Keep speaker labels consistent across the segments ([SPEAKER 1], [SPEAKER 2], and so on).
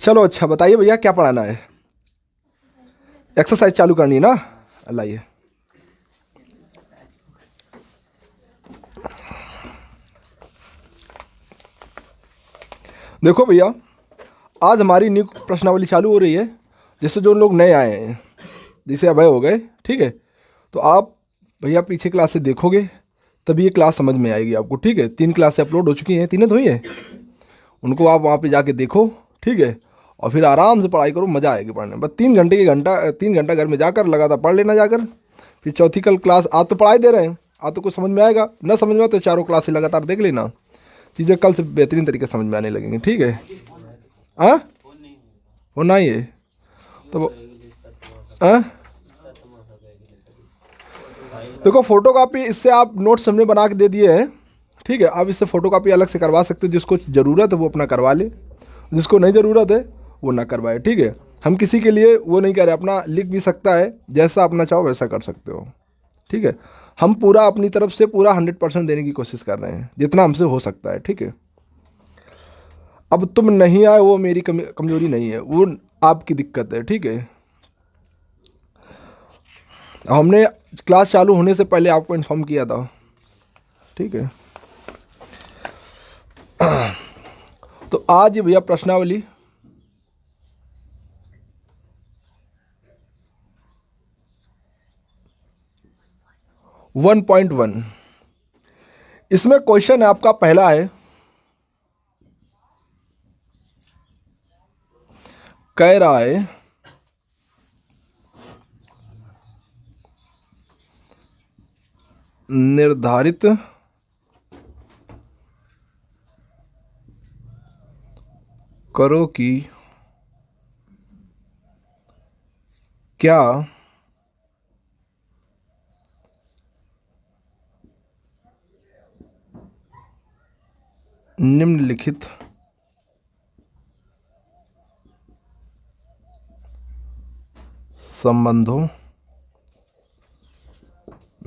[SPEAKER 1] चलो अच्छा बताइए भैया क्या पढ़ाना है। एक्सरसाइज चालू करनी है ना, लाइए। देखो भैया, आज हमारी न्यू प्रश्नावली चालू हो रही है। जैसे जो लोग नए आए हैं, जैसे अभय हो गए, ठीक है, तो आप भैया पीछे क्लास से देखोगे तभी ये क्लास समझ में आएगी आपको, ठीक है। 3 क्लासें अपलोड हो चुकी हैं, 3 तो हुई है, उनको आप वहाँ पे जाके देखो, ठीक है, और फिर आराम से पढ़ाई करो, मज़ा आएगी पढ़ने में। बस 3 घंटा घर में जाकर लगातार पढ़ लेना जाकर। फिर चौथी कल क्लास, आज तो पढ़ाई दे रहे हैं, आज तो कुछ समझ में आएगा, ना समझ में आए तो चारों क्लासें लगातार देख लेना, चीज़ें कल से बेहतरीन तरीके से समझ में आने लगेंगी, ठीक है। हाँ, होना ही है तो। हाँ, देखो फोटो कापी इससे आप नोट्स हमने बना के दे दिए हैं, ठीक है। आप इससे फ़ोटो कापी अलग से करवा सकते हो, जिसको ज़रूरत है वो अपना करवा ले, जिसको नहीं ज़रूरत है वो ना करवाए, ठीक है। हम किसी के लिए वो नहीं कह रहे, अपना लिख भी सकता है, जैसा अपना चाहो वैसा कर सकते हो, ठीक है। हम पूरा अपनी तरफ से पूरा 100% देने की कोशिश कर रहे हैं, जितना हमसे हो सकता है, ठीक है। अब तुम नहीं आए वो मेरी कमज़ोरी नहीं है, वो आपकी दिक्कत है, ठीक है। हमने क्लास चालू होने से पहले आपको इन्फॉर्म किया था, ठीक है। तो आज भैया प्रश्नावली 1.1, इसमें क्वेश्चन आपका पहला है, कह रहा है निर्धारित करो कि क्या निम्नलिखित संबंधों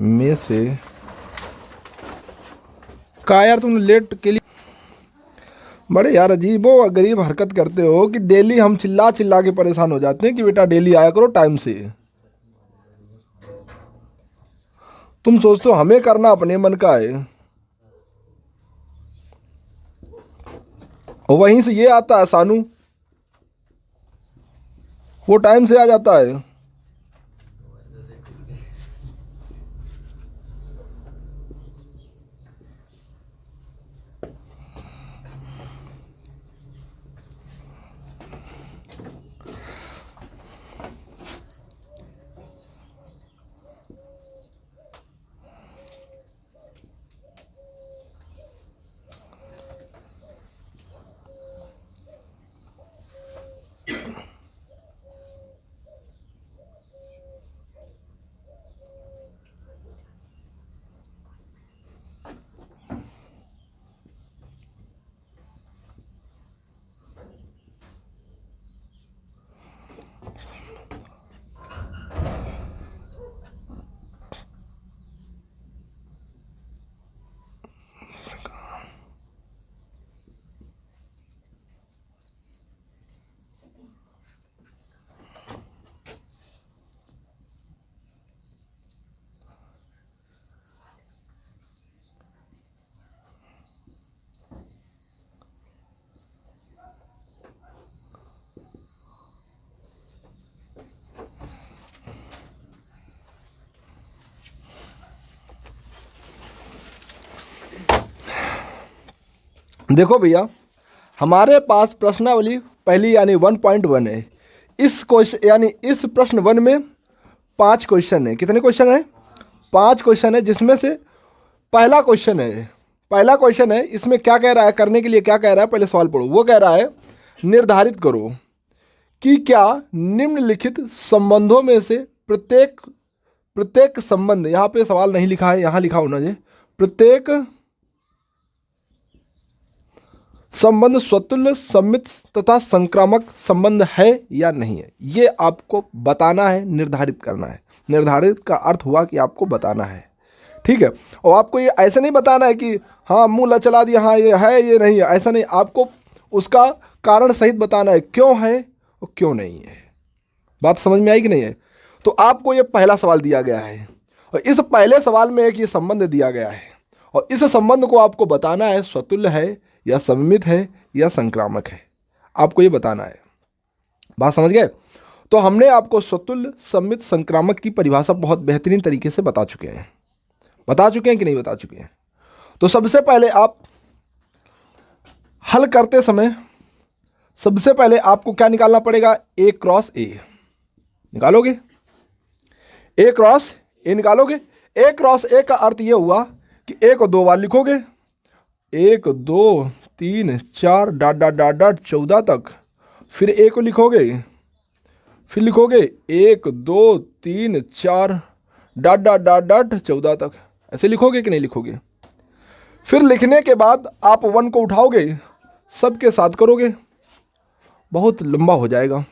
[SPEAKER 1] में से, कहा यार तुमने लेट के लिए, बड़े यार अजीबो गरीब हरकत करते हो कि डेली हम चिल्ला चिल्ला के परेशान हो जाते हैं कि बेटा डेली आया करो टाइम से। तुम सोचते हो हमें करना अपने मन का है, और वहीं से ये आता है सानू, वो टाइम से आ जाता है। देखो भैया, हमारे पास प्रश्नावली पहली यानी 1.1 है। इस क्वेश्चन यानी इस प्रश्न 1 में 5 क्वेश्चन है। कितने क्वेश्चन है? 5 क्वेश्चन है, जिसमें से पहला क्वेश्चन है, पहला क्वेश्चन है। इसमें क्या कह रहा है, करने के लिए क्या कह रहा है, पहले सवाल पढ़ो। वो कह रहा है निर्धारित करो कि क्या निम्नलिखित संबंधों में से प्रत्येक प्रत्येक संबंध, यहाँ पे सवाल नहीं लिखा है, यहाँ लिखा होना चाहिए प्रत्येक संबंध स्वतुल्य, सम्मित तथा संक्रामक संबंध है या नहीं है। ये आपको बताना है, निर्धारित करना है। निर्धारित का अर्थ हुआ कि आपको बताना है, ठीक है। और आपको ये ऐसे नहीं बताना है कि हाँ मुंह लचला दिया, हाँ ये है ये नहीं है, ऐसा नहीं। आपको उसका कारण सहित बताना है क्यों है और क्यों नहीं है। बात समझ में आई कि नहीं है? तो आपको ये पहला सवाल दिया गया है और इस पहले सवाल में एक ये संबंध दिया गया है और इस संबंध को आपको बताना है स्वतुल्य है या सममित है या संक्रामक है, आपको ये बताना है। बात समझ गए? तो हमने आपको स्वतुल्य, सममित, संक्रामक की परिभाषा बहुत बेहतरीन तरीके से बता चुके हैं कि नहीं बता चुके हैं? तो सबसे पहले आप हल करते समय सबसे पहले आपको क्या निकालना पड़ेगा? ए क्रॉस ए निकालोगे, ए क्रॉस ए निकालोगे। ए क्रॉस ए का अर्थ ये हुआ कि ए को 2 बार लिखोगे, 1 2 3 4 डॉट डॉट डॉट डॉट 14 तक, फिर ए को लिखोगे, फिर लिखोगे 1 2 3 4 डॉट डॉट डॉट डॉट 14 तक। ऐसे लिखोगे कि नहीं लिखोगे? फिर लिखने के बाद आप 1 को उठाओगे, सबके साथ करोगे, बहुत लंबा हो जाएगा।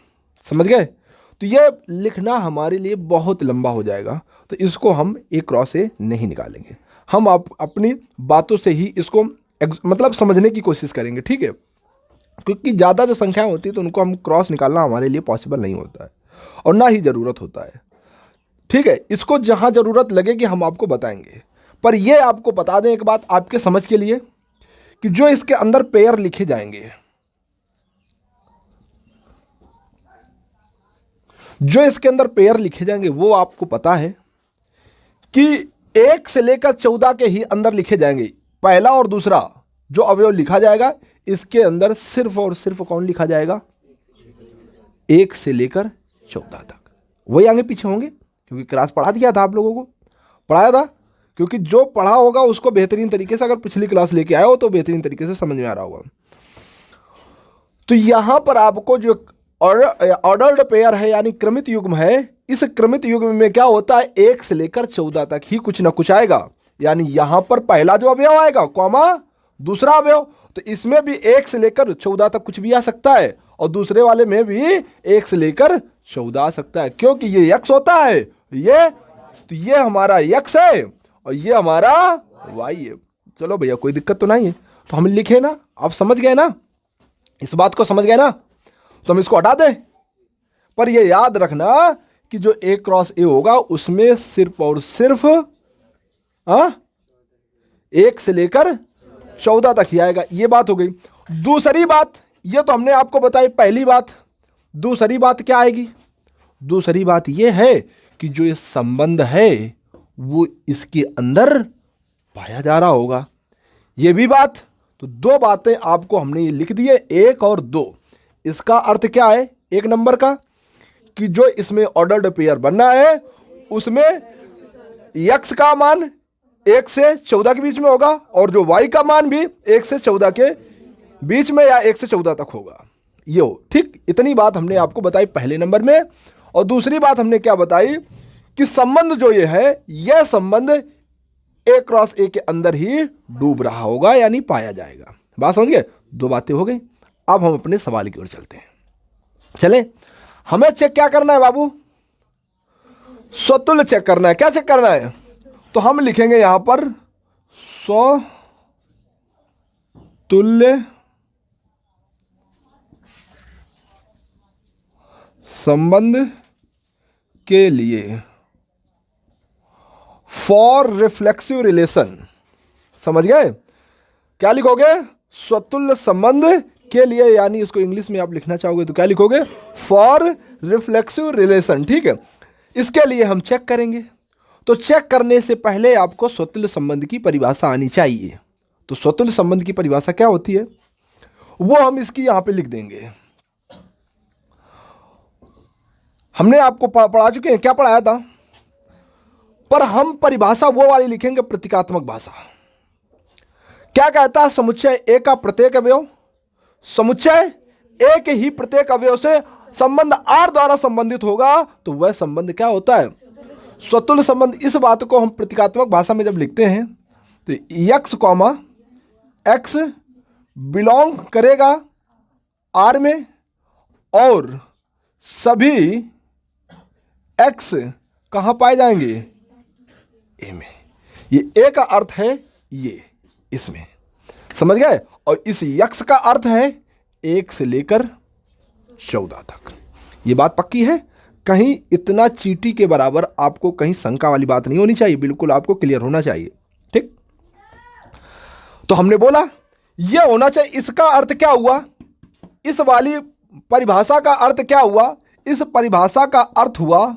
[SPEAKER 1] समझ गए? तो ये लिखना हमारे लिए बहुत लंबा हो जाएगा, तो इसको हम ए क्रॉस ए नहीं निकालेंगे। हम आप अपनी बातों से ही इसको मतलब समझने की कोशिश करेंगे, ठीक है? क्योंकि ज़्यादा जो संख्याएं होती है तो उनको हम क्रॉस निकालना हमारे लिए पॉसिबल नहीं होता है और ना ही ज़रूरत होता है, ठीक है? इसको जहाँ ज़रूरत लगेगी हम आपको बताएंगे। पर ये आपको बता दें एक बात आपके समझ के लिए कि जो इसके अंदर पेयर लिखे जाएंगे, जो इसके अंदर पेयर लिखे जाएंगे वो आपको पता है कि 1 से लेकर 14 के ही अंदर लिखे जाएंगे। पहला और दूसरा जो अवयव लिखा जाएगा इसके अंदर सिर्फ और सिर्फ कौन लिखा जाएगा? 1 से लेकर 14 तक। वही आगे पीछे होंगे क्योंकि क्लास पढ़ा दिया था, आप लोगों को पढ़ाया था। क्योंकि जो पढ़ा होगा उसको बेहतरीन तरीके से, अगर पिछली क्लास लेके आए हो तो बेहतरीन तरीके से समझ में आ रहा होगा। तो यहां पर आपको जो ऑर्डर्ड पेयर है यानी क्रमित युग्म है, इस क्रमित युग्म में क्या होता है? 1 से लेकर 14 तक ही कुछ ना कुछ आएगा। यानी यहां पर पहला जो अवयव आएगा कॉमा दूसरा अवयव, तो इसमें भी 1 से लेकर 14 तक कुछ भी आ सकता है और दूसरे वाले में भी 1 से लेकर 14 आ सकता है, क्योंकि ये x होता है, ये तो ये हमारा x है और ये हमारा y है। चलो भैया कोई दिक्कत तो नहीं है, तो हम लिखे ना, आप समझ गए ना, इस बात को समझ गए ना, तो हम इसको हटा दें। पर ये याद रखना कि जो ए क्रॉस ए होगा उसमें सिर्फ और सिर्फ 1 से लेकर 14 तक ही आएगा। ये बात हो गई। दूसरी बात, ये तो हमने आपको बताई पहली बात। दूसरी बात क्या आएगी? दूसरी बात ये है कि जो ये संबंध है वो इसके अंदर पाया जा रहा होगा। ये भी बात, तो 2 बातें आपको हमने ये लिख दी है, 1 और 2। इसका अर्थ क्या है? 1 नंबर का कि जो इसमें ऑर्डर्ड पेयर बनना है उसमें x का मान 1 से 14 के बीच में होगा और जो y का मान भी 1 से 14 के बीच में या 1 से 14 तक होगा। ये हो, ठीक? इतनी बात हमने आपको बताई पहले नंबर में। और दूसरी बात हमने क्या बताई कि संबंध जो ये है, यह संबंध ए क्रॉस ए के अंदर ही डूब रहा होगा यानी पाया जाएगा। बात समझ गए? 2 बातें हो गई। अब हम अपने सवाल की ओर चलते हैं। चले, हमें चेक क्या करना है बाबू? स्वतुल्य चेक करना है। क्या चेक करना है? तो हम लिखेंगे यहां पर स्वतुल्य संबंध के लिए फॉर रिफ्लेक्सिव रिलेशन। समझ गए? क्या लिखोगे? स्वतुल्य संबंध के लिए, यानी इसको इंग्लिश में आप लिखना चाहोगे तो क्या लिखोगे? For reflexive relation. ठीक है, इसके लिए हम चेक करेंगे। तो चेक करने से पहले आपको स्वतुल्य संबंध की परिभाषा आनी चाहिए। तो स्वतुल्य संबंध की परिभाषा क्या होती है वो हम इसकी यहां पे लिख देंगे। हमने आपको पढ़ा चुके हैं, क्या पढ़ाया था? पर हम परिभाषा वो वाली लिखेंगे, प्रतीकात्मक भाषा। क्या कहता है? समुच्चय ए का प्रत्येक अवयव, समुच्चय ए के ही प्रत्येक अवयव से संबंध आर द्वारा संबंधित होगा तो वह संबंध क्या होता है? स्वतुल्य संबंध। इस बात को हम प्रतीकात्मक भाषा में जब लिखते हैं तो x कॉमा एक्स बिलोंग करेगा आर में और सभी x कहां पाए जाएंगे? ए में। ये ए का अर्थ है ये इसमें, समझ गए? और इस यक्स का अर्थ है 1 से लेकर 14 तक। ये बात पक्की है? कहीं इतना चींटी के बराबर आपको कहीं शंका वाली बात नहीं होनी चाहिए, बिल्कुल आपको क्लियर होना चाहिए। ठीक, तो हमने बोला यह होना चाहिए। इसका अर्थ क्या हुआ? इस वाली परिभाषा का अर्थ क्या हुआ? इस परिभाषा का अर्थ हुआ,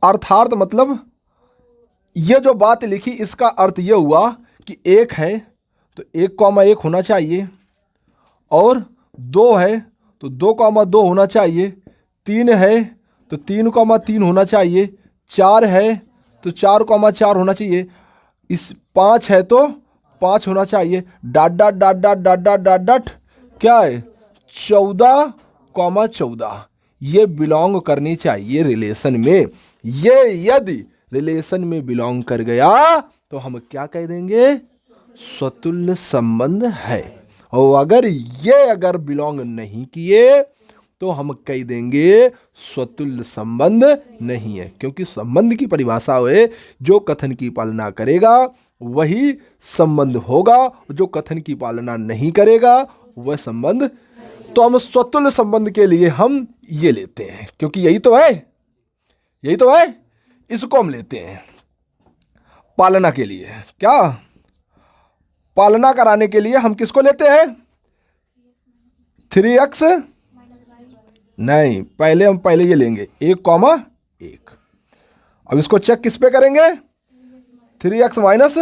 [SPEAKER 1] अर्थार्थ मतलब ये जो बात लिखी इसका अर्थ ये हुआ कि 1 है तो 1,1 होना चाहिए, और 2 है तो 2,2 होना चाहिए, 3 है तो 3,3 होना चाहिए, 4 है तो 4,4 होना चाहिए, इस 5 है तो 5 होना चाहिए, dot dot dot dot dot dot dot dot क्या है 14,14 ये बिलोंग करनी चाहिए रिलेशन में। ये यदि रिलेशन में बिलोंग कर गया तो हम क्या कह देंगे? स्वतुल्य संबंध है। और अगर बिलोंग नहीं किए तो हम कह देंगे स्वतुल्य संबंध नहीं है, क्योंकि संबंध की परिभाषा है जो कथन की पालना करेगा वही संबंध होगा, जो कथन की पालना नहीं करेगा वह संबंध। तो हम स्वतुल्य संबंध के लिए हम ये लेते हैं, क्योंकि यही तो है, इसको हम लेते हैं पालना के लिए। क्या पालना कराने के लिए हम किसको लेते हैं? 3x नहीं, पहले ये लेंगे 1,1। अब इसको चेक किस पे करेंगे? 3x माइनस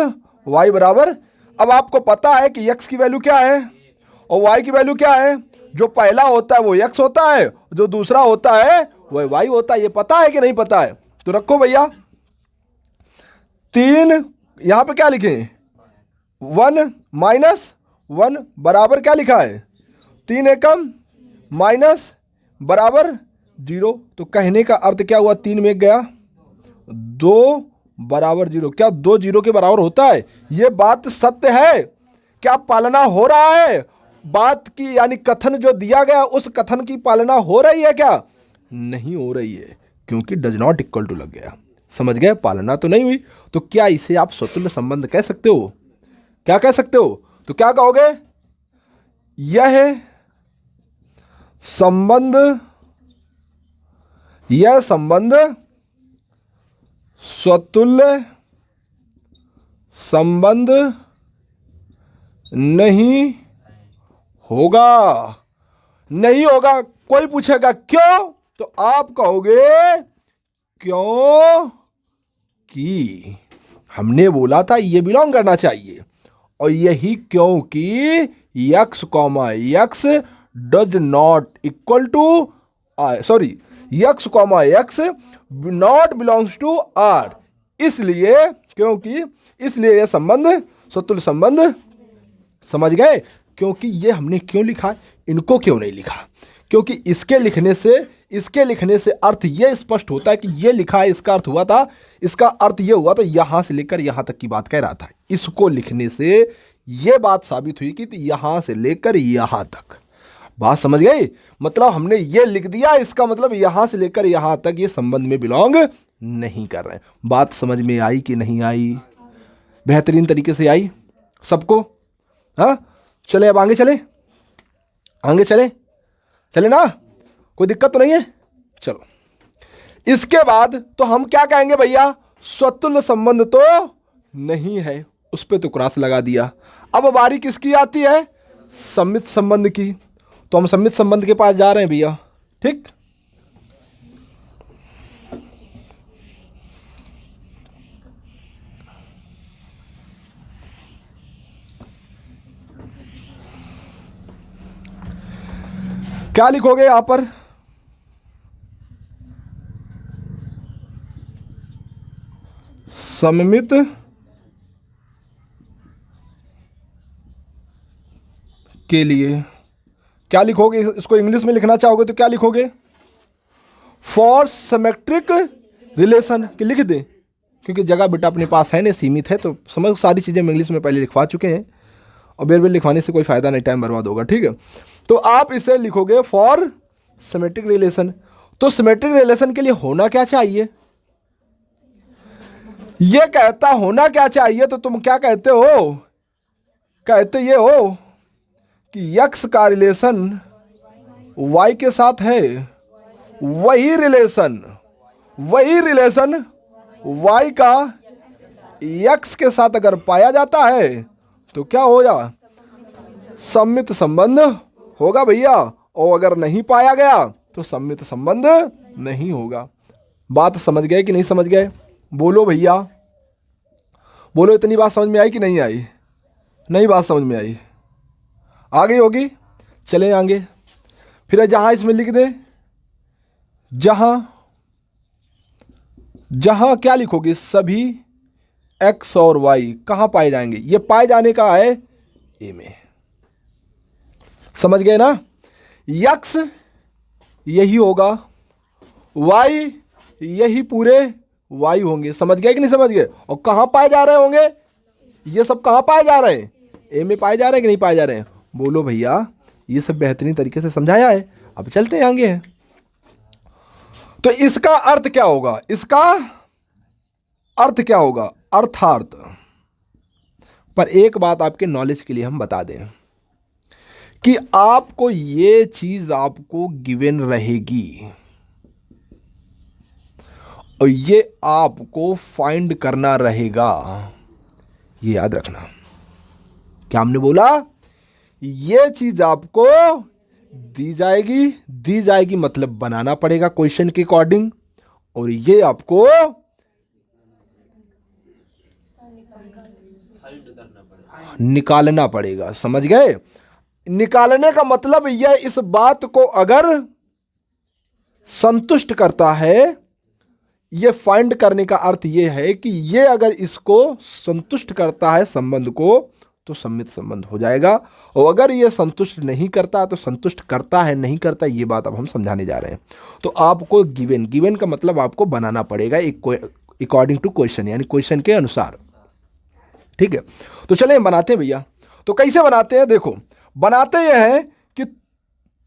[SPEAKER 1] वाई बराबर, अब आपको पता है कि x की वैल्यू क्या है और y की वैल्यू क्या है। जो पहला होता है वो x होता है, जो दूसरा होता है वह y होता है। ये पता है कि नहीं पता है? तो रखो भैया 3, यहां पे क्या लिखे? 1 माइनस 1 बराबर क्या लिखा है? 3 एकम माइनस बराबर 0। तो कहने का अर्थ क्या हुआ? 3 में 1 गया, 2 बराबर 0। क्या 2 0 के बराबर होता है? ये बात सत्य है? क्या पालना हो रहा है बात की? यानी कथन जो दिया गया उस कथन की पालना हो रही है क्या? नहीं हो रही है, क्योंकि डज नॉट इक्वल टू लग गया। समझ गए? पालना तो नहीं हुई। तो क्या इसे आप स्वतुल्य संबंध कह सकते हो? क्या कह सकते हो? तो क्या कहोगे? यह संबंध स्वतुल्य संबंध नहीं होगा। नहीं होगा। कोई पूछेगा क्यों, तो आप कहोगे क्यों कि हमने बोला था ये बिलोंग करना चाहिए, और यही क्योंकि x, x does not equal to x, x not belongs to R। इसलिए यह संबंध स्वतुल्य संबंध। समझ गए? क्योंकि ये हमने क्यों लिखा, इनको क्यों नहीं लिखा? क्योंकि इसके लिखने से अर्थ ये स्पष्ट होता है कि ये लिखा है, इसका अर्थ हुआ था, इसका अर्थ ये हुआ था यहां से लेकर यहां तक की बात कह रहा था। इसको लिखने से ये बात साबित हुई कि यहां से लेकर यहां तक। बात समझ गई? मतलब हमने ये लिख दिया, इसका मतलब यहां से लेकर यहां तक ये संबंध में बिलोंग नहीं कर रहे। बात समझ में आई कि नहीं आई? बेहतरीन तरीके से आई सबको? हाँ, चले अब आगे चले ना, कोई दिक्कत तो नहीं है? चलो, इसके बाद तो हम क्या कहेंगे भैया? स्वतुल्य संबंध तो नहीं है, उस पे तो क्रॉस लगा दिया। अब बारी किसकी आती है? सम्मित संबंध की। तो हम सम्मित संबंध के पास जा रहे हैं भैया। ठीक, क्या लिखोगे यहां पर? सममित के लिए क्या लिखोगे? इसको इंग्लिश में लिखना चाहोगे तो क्या लिखोगे? फॉर सिमेट्रिक रिलेशन के लिख दें, क्योंकि जगह बेटा अपने पास है नहीं, सीमित है, तो समझ सारी चीज़ें हम इंग्लिश में पहले लिखवा चुके हैं, और बेर बेर लिखवाने से कोई फ़ायदा नहीं, टाइम बर्बाद होगा। ठीक है, तो आप इसे लिखोगे फॉर सिमेट्रिक रिलेशन। तो सिमेट्रिक रिलेशन के लिए होना क्या चाहिए? ये कहता होना क्या चाहिए, तो तुम क्या कहते हो? कहते ये हो कि यक्स का रिलेशन वाई के साथ है, वही रिलेशन वाई का यक्स के साथ अगर पाया जाता है तो क्या होगा, सम्मित संबंध होगा भैया। और अगर नहीं पाया गया तो सम्मित संबंध नहीं होगा। बात समझ गए कि नहीं समझ गए? बोलो भैया, बोलो। इतनी बात समझ में आई कि नहीं आई? नहीं बात समझ में आई, आ गई होगी। चले आगे। फिर जहां इसमें लिख दे, जहां क्या लिखोगे, सभी एक्स और वाई कहां पाए जाएंगे? ये पाए जाने का है ए में। समझ गए ना? यक्स यही होगा, वाई यही पूरे वाई होंगे। समझ गए कि नहीं समझ गए? और कहां पाए जा रहे होंगे? ये सब कहां पाए जा रहे हैं? ए में पाए जा रहे हैं कि नहीं पाए जा रहे हैं? बोलो भैया। ये सब बेहतरीन तरीके से समझाया है। अब चलते हैं आगे। तो इसका अर्थ क्या होगा? इसका अर्थ क्या होगा? अर्थार्थ। पर एक बात आपके नॉलेज के लिए हम बता दें कि आपको ये चीज आपको गिवन रहेगी और ये आपको फाइंड करना रहेगा। ये याद रखना। क्या हमने बोला? ये चीज आपको दी जाएगी मतलब बनाना पड़ेगा क्वेश्चन के अकॉर्डिंग, और ये आपको निकालना पड़ेगा। समझ गए? निकालने का मतलब यह, इस बात को अगर संतुष्ट करता है, ये फाइंड करने का अर्थ यह है कि ये अगर इसको संतुष्ट करता है संबंध को, तो सम्मित संबंध हो जाएगा। और अगर ये संतुष्ट नहीं करता तो संतुष्ट करता है नहीं करता, ये बात अब हम समझाने जा रहे हैं। तो आपको गिवन का मतलब आपको बनाना पड़ेगा अकॉर्डिंग टू क्वेश्चन, यानी क्वेश्चन के अनुसार। ठीक है, तो चलें बनाते हैं भैया। तो कैसे बनाते हैं? देखो, बनाते ये हैं कि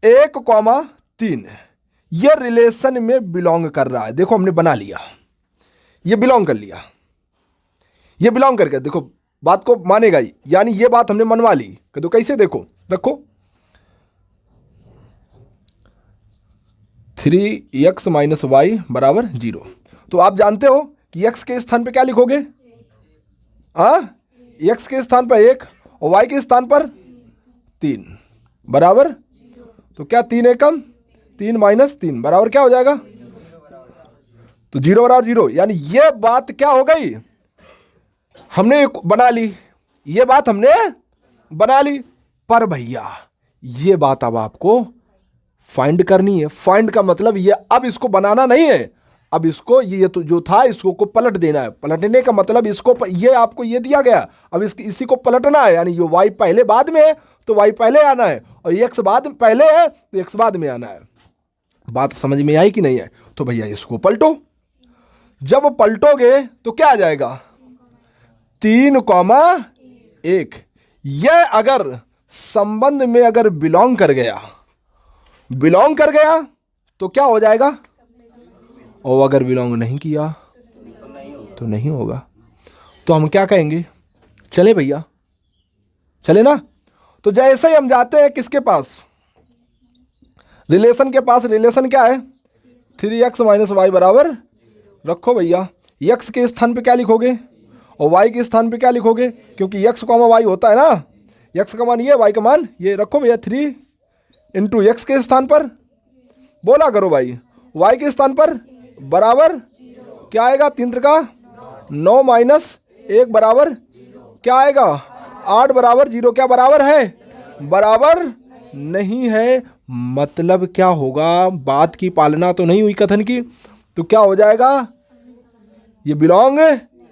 [SPEAKER 1] 1,3 ये रिलेशन में बिलोंग कर रहा है। देखो हमने बना लिया, ये बिलोंग कर लिया, ये बिलोंग करके देखो बात को मानेगा ही, यानी ये बात हमने मनवा ली। तो कैसे? देखो, रखो 3x - y बराबर 0। तो आप जानते हो कि x के स्थान पे क्या लिखोगे? x के स्थान पर 1 और y के स्थान पर 3 बराबर, तो क्या 3 एकम 3 - 3 बराबर क्या हो जाएगा? तो 0 बराबर 0, यानी ये बात क्या हो गई? हमने बना ली, ये बात हमने बना ली। पर भैया ये बात अब आपको फाइंड करनी है। फाइंड का मतलब ये अब इसको बनाना नहीं है, अब इसको ये तो जो था इसको को पलट देना है। पलटने का मतलब इसको ये आपको ये दिया गया, अब इसी को पलटना है। यानी जो y पहले बाद में है तो y पहले आना है, और x बाद पहले है तो x बाद में आना है। बात समझ में आई कि नहीं है? तो भैया इसको पलटो। जब पलटोगे तो क्या आ जाएगा? 3,1। यह अगर संबंध में अगर बिलोंग कर गया तो क्या हो जाएगा? और अगर बिलोंग नहीं किया तो नहीं होगा। तो हम क्या कहेंगे? चले भैया, चले ना? तो जैसे ही हम जाते हैं किसके पास? रिलेशन के पास। रिलेशन क्या है? 3x - y बराबर, रखो भैया, x के स्थान पे क्या लिखोगे और y के स्थान पे क्या लिखोगे? क्योंकि x, y होता है ना, x का मान ये, y का मान ये। रखो भैया 3 × x के स्थान पर, बोला करो भाई, y के स्थान पर बराबर क्या आएगा? 3 का 9 - 1 बराबर क्या आएगा? 8 बराबर 0। क्या बराबर है? बराबर नहीं है। मतलब क्या होगा? बात की पालना तो नहीं हुई कथन की, तो क्या हो जाएगा? ये बिलोंग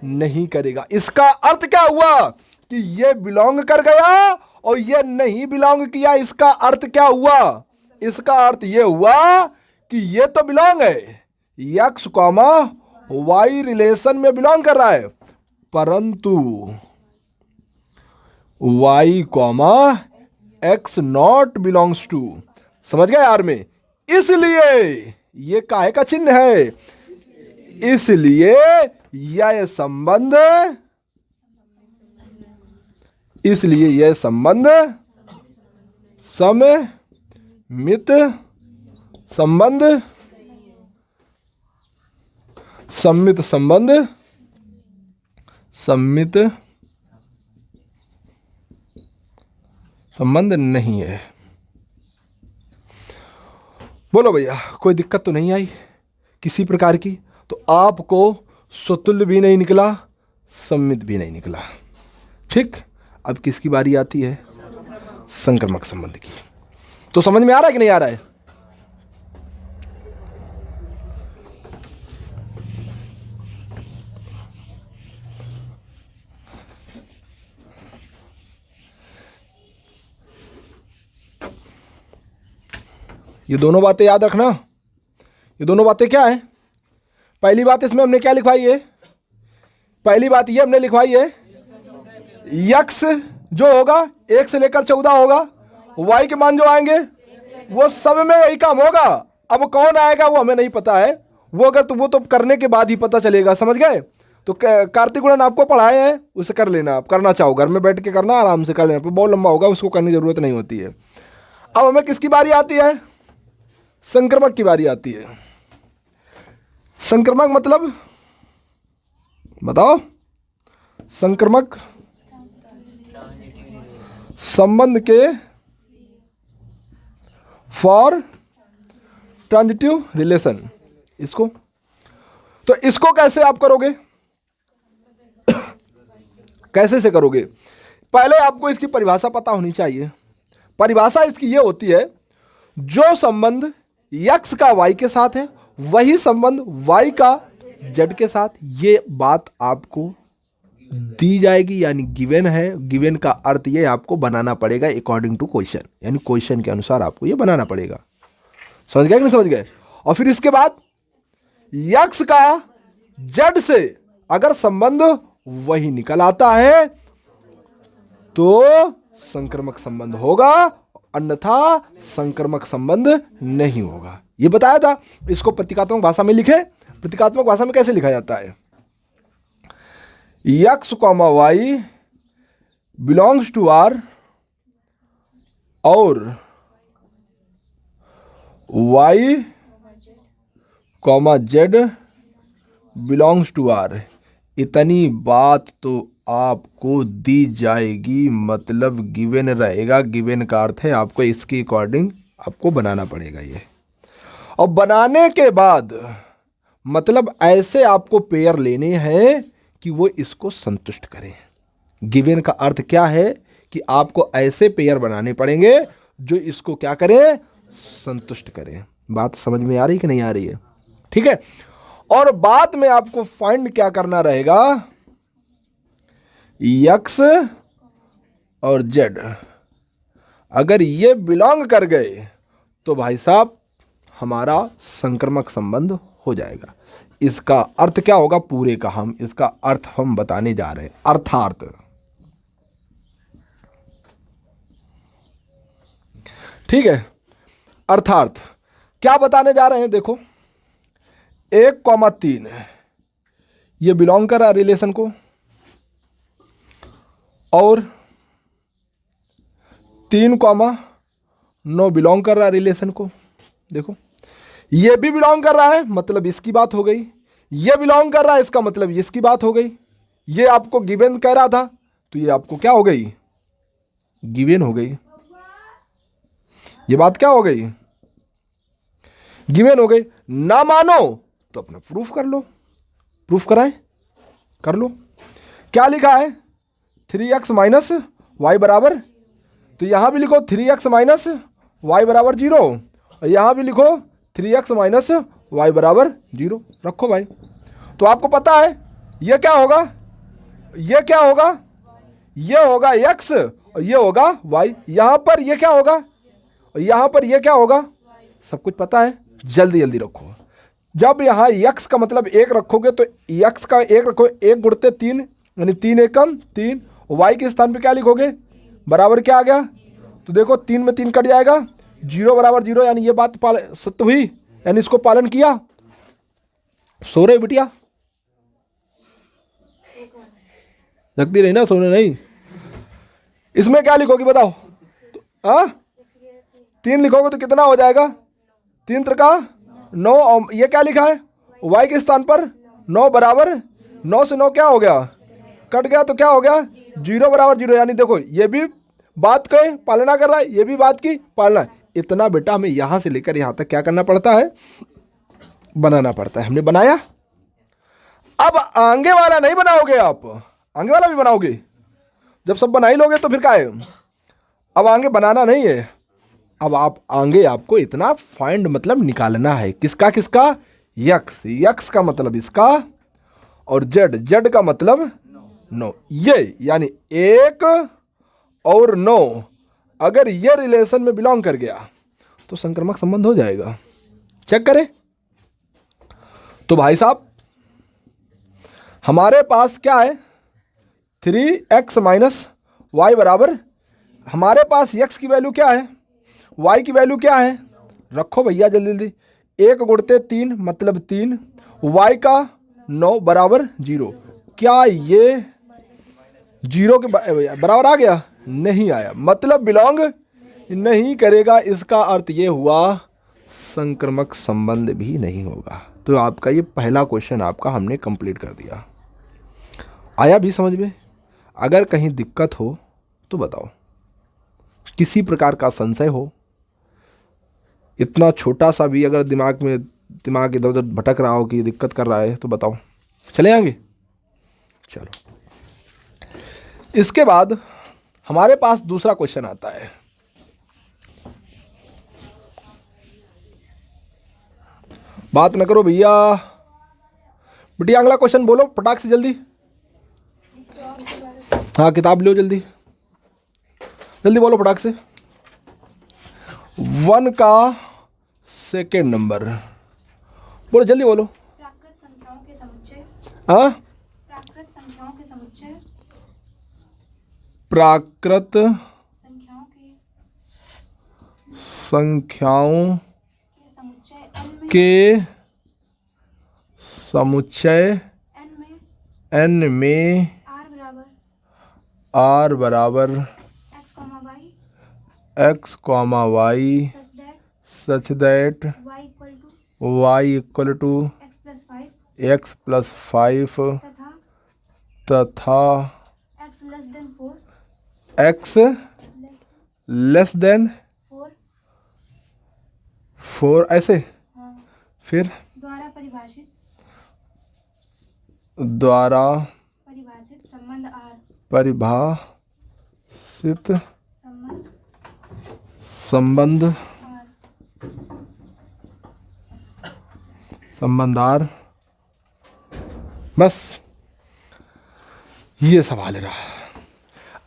[SPEAKER 1] नहीं करेगा। इसका अर्थ क्या हुआ? कि ये बिलोंग कर गया और ये नहीं बिलोंग किया। इसका अर्थ क्या हुआ? इसका अर्थ ये हुआ कि ये तो बिलोंग है, x, y रिलेशन में बिलोंग कर रहा है, परंतु y, x not belongs to. समझ गए यार में? इसलिए ये काहे का चिन्ह है? इसलिए यह संबंध सममित संबंध, सममित संबंध, सममित संबंध नहीं है। बोलो भैया, कोई दिक्कत तो नहीं आई किसी प्रकार की? तो आपको स्वतुल्य भी नहीं निकला, सममित भी नहीं निकला। ठीक, अब किसकी बारी आती है? संक्रामक संबंध की। तो समझ में आ रहा है कि नहीं आ रहा है? ये दोनों बातें याद रखना। ये दोनों बातें क्या है? पहली बात इसमें हमने क्या लिखवाई है? पहली बात ये हमने लिखवाई है, यक्स जो होगा 1 से लेकर 14 होगा, वाई के मान जो आएंगे वो सब में यही काम होगा। अब कौन आएगा वो हमें नहीं पता है, वो अगर तो वो तो करने के बाद ही पता चलेगा। समझ गए? तो कार्तिक गुणन आपको पढ़ाए हैं, उसे कर लेना। आप करना चाहो घर में बैठ के करना, आराम से कर लेना, बहुत लंबा होगा, उसको करने की जरूरत नहीं होती है। अब हमें किसकी बारी आती है? संक्रमक की बारी आती है। संक्रमक मतलब बताओ? संक्रमक संबंध के फॉर ट्रांजिटिव रिलेशन। इसको तो इसको कैसे आप करोगे? कैसे से करोगे? पहले आपको इसकी परिभाषा पता होनी चाहिए। परिभाषा इसकी ये होती है, जो संबंध यक्स का वाई के साथ है वही संबंध वाई का जेड के साथ। ये बात आपको दी जाएगी, यानी गिवन है। गिवन का अर्थ ये आपको बनाना पड़ेगा अकॉर्डिंग टू क्वेश्चन, यानी क्वेश्चन के अनुसार आपको ये बनाना पड़ेगा। समझ गए कि नहीं समझ गए? और फिर इसके बाद यक्स का जेड से अगर संबंध वही निकल आता है तो संक्रमक संबंध होगा, अन्यथा संक्रमक संबंध नहीं होगा। ये बताया था। इसको प्रतीकात्मक भाषा में लिखे। प्रतीकात्मक भाषा में कैसे लिखा जाता है? X comma y belongs to R और y comma z belongs to R. इतनी बात तो आपको दी जाएगी, मतलब गिवन रहेगा। गिवन का अर्थ है आपको इसके अकॉर्डिंग आपको बनाना पड़ेगा ये। और बनाने के बाद मतलब ऐसे आपको पेयर लेने हैं कि वो इसको संतुष्ट करें। गिवन का अर्थ क्या है कि आपको ऐसे पेयर बनाने पड़ेंगे जो इसको क्या करें? संतुष्ट करें। बात समझ में आ रही कि नहीं आ रही है? ठीक है। और बाद में आपको फाइंड क्या करना रहेगा? यक्स और जेड अगर ये बिलोंग कर गए तो भाई साहब हमारा संक्रमक संबंध हो जाएगा। इसका अर्थ क्या होगा पूरे का? हम इसका अर्थ हम बताने जा रहे हैं। अर्थार्थ, ठीक है। अर्थार्थ क्या बताने जा रहे हैं? देखो, 1,3 ये बिलोंग कर रहा है रिलेशन को, और 3,9 बिलोंग कर रहा है रिलेशन को। देखो, ये भी बिलोंग कर रहा है, मतलब इसकी बात हो गई। ये बिलोंग कर रहा है, इसका मतलब इसकी बात हो गई। ये आपको गिवन कह रहा था, तो ये आपको क्या हो गई? गिवन हो गई। ये बात क्या हो गई? गिवन हो गई। ना मानो तो अपना प्रूफ कर लो। प्रूफ कराएं? कर लो। क्या लिखा है? 3x माइनस वाई बराबर, तो यहां भी लिखो 3x माइनस वाई बराबर 0, और यहां भी लिखो 3x माइनस वाई बराबर 0। रखो भाई। तो आपको पता है ये क्या होगा? ये क्या होगा? ये होगा x और ये होगा y। यहां पर ये क्या होगा और यहां पर ये क्या होगा? सब कुछ पता है। जल्दी जल्दी रखो। जब यहां x का मतलब 1 रखोगे तो x का 1 रखो, 1 गुणते 3 यानी 3 एकम 3। y के स्थान पे क्या लिखोगे? बराबर क्या आ गया? तो देखो 3 में 3 कट जाएगा, 0 बराबर 0, यानी ये बात सत्य हुई, यानी इसको पालन किया। सो रहे बिटिया? जगती रही ना, सोने नहीं। इसमें क्या लिखोगी बताओ? हाँ, 3 लिखोगे तो कितना हो जाएगा, 3 त्रिका 9, और ये क्या लिखा है y के स्थान पर 9 बराबर 9 से 9 क्या हो गया, कट गया, तो क्या हो गया 0 बराबर 0। यानी देखो ये भी बात के पालना कर रहा है, ये भी बात की पालना। इतना बेटा हमें यहाँ से लेकर यहाँ तक क्या करना पड़ता है, बनाना पड़ता है। हमने बनाया। अब आगे वाला नहीं बनाओगे आप, आगे वाला भी बनाओगे। जब सब बना ही लोगे तो फिर क्या है, अब आगे बनाना नहीं है। अब आप आगे आपको इतना फाइंड मतलब निकालना है, किसका किसका, यक्स, यक्स का मतलब इसका, और जेड, जेड का मतलब 9। ये यानी 1 और 9 अगर ये रिलेशन में बिलोंग कर गया तो संक्रमक संबंध हो जाएगा। चेक करें। तो भाई साहब हमारे पास क्या है, 3x माइनस वाई बराबर, हमारे पास x की वैल्यू क्या है, y की वैल्यू क्या है, रखो भैया जल्दी जल्दी। 1 गुणते 3 मतलब 3, y का 9 बराबर 0। क्या ये 0 के बराबर आ गया, नहीं आया, मतलब बिलोंग नहीं करेगा। इसका अर्थ ये हुआ संक्रमक संबंध भी नहीं होगा। तो आपका ये पहला क्वेश्चन आपका हमने कंप्लीट कर दिया। आया भी समझ में? अगर कहीं दिक्कत हो तो बताओ, किसी प्रकार का संशय हो, इतना छोटा सा भी अगर दिमाग इधर उधर भटक रहा हो कि दिक्कत कर रहा है तो बताओ, चले आएंगे। चलो, इसके बाद हमारे पास दूसरा क्वेश्चन आता है। बात न करो भैया, बिटिया अगला क्वेश्चन बोलो फटाक से जल्दी। हाँ किताब लो जल्दी, जल्दी बोलो फटाक से। 1 का सेकेंड नंबर बोलो, जल्दी बोलो।
[SPEAKER 2] प्राकृत संख्याओं के समुच्चय।
[SPEAKER 1] हाँ,
[SPEAKER 2] प्राकृत संख्याओं के समुच्चय।
[SPEAKER 1] प्राकृत
[SPEAKER 2] संख्याओं के
[SPEAKER 1] संख्याओं के समुच्चय n में r बराबर x, y such that y equal to x plus 5 तथा x लेस देन 4 ऐसे। फिर द्वारा परिभाषित संबंध संबंधार। बस ये सवाल रहा।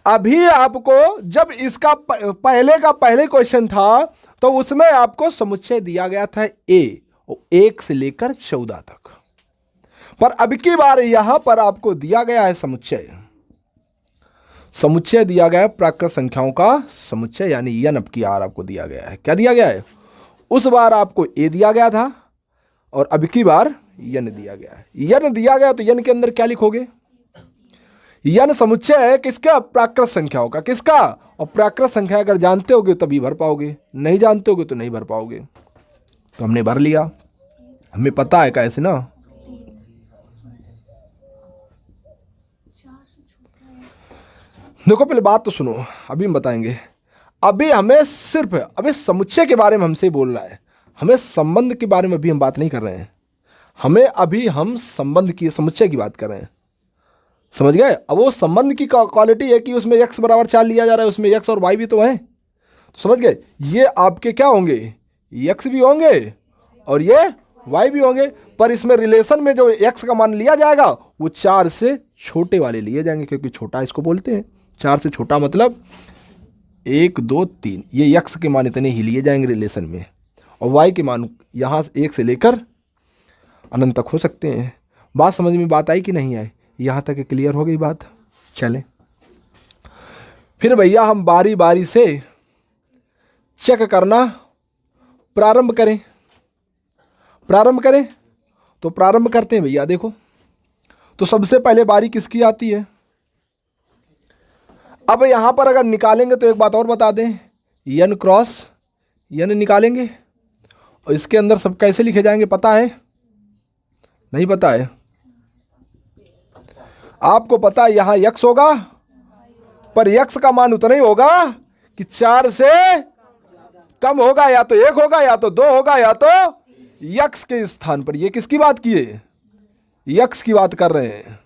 [SPEAKER 1] अभी आपको जब इसका पहले क्वेश्चन था तो उसमें आपको समुच्चय दिया गया था a, 1 से लेकर 14 तक, पर अब की बार यहां पर आपको दिया गया है समुच्चय। समुच्चय दिया गया है प्राकृत संख्याओं का समुच्चय, यानी n अब की आर आपको दिया गया है। क्या दिया गया है, उस बार आपको a दिया गया था और अब की बार n दिया गया है। n दिया गया तो n के अंदर क्या लिखोगे, n समुच्चय है किसका, प्राकृत संख्याओं का। किसका, और प्राकृत संख्या अगर जानते होगे तभी भर पाओगे, नहीं जानते होगे तो नहीं भर पाओगे। तो हमने भर लिया, हमें पता है कैसे ना। देखो पहले बात तो सुनो, अभी हम बताएंगे। अभी हमें सिर्फ अभी समुच्चय के बारे में हमसे बोलना है, हमें संबंध के बारे में अभी हम बात नहीं कर रहे हैं। हमें अभी हम संबंध की, समुच्चय की बात कर रहे हैं, समझ गए। अब वो संबंध की क्वालिटी है कि उसमें x बराबर 4 लिया जा रहा है, उसमें x और y भी तो है, तो समझ गए। ये आपके क्या होंगे, x भी होंगे और ये y भी होंगे, पर इसमें रिलेशन में जो x का मान लिया जाएगा वो 4 से छोटे वाले लिए जाएंगे, क्योंकि छोटा इसको बोलते हैं। 4 से छोटा मतलब 1 2 3, ये x के मान इतने ही लिए जाएंगे रिलेशन में, और y के मान यहाँ 1 से लेकर अनंत तक हो सकते हैं। बात समझ में बात आई कि नहीं आई, यहाँ तक क्लियर हो गई बात। चलें फिर भैया हम बारी बारी से चेक करना प्रारंभ करें। तो प्रारंभ करते हैं भैया। देखो तो सबसे पहले बारी किसकी आती है। अब यहाँ पर अगर निकालेंगे तो एक बात और बता दें, n क्रॉस n निकालेंगे और इसके अंदर सब कैसे लिखे जाएंगे पता है? नहीं पता है? आपको पता है यहाँ x होगा, पर x का मान उतना ही होगा कि 4 से कम होगा, या तो 1 होगा या तो 2 होगा या तो x के स्थान पर। ये किसकी बात की है? x की बात कर रहे हैं।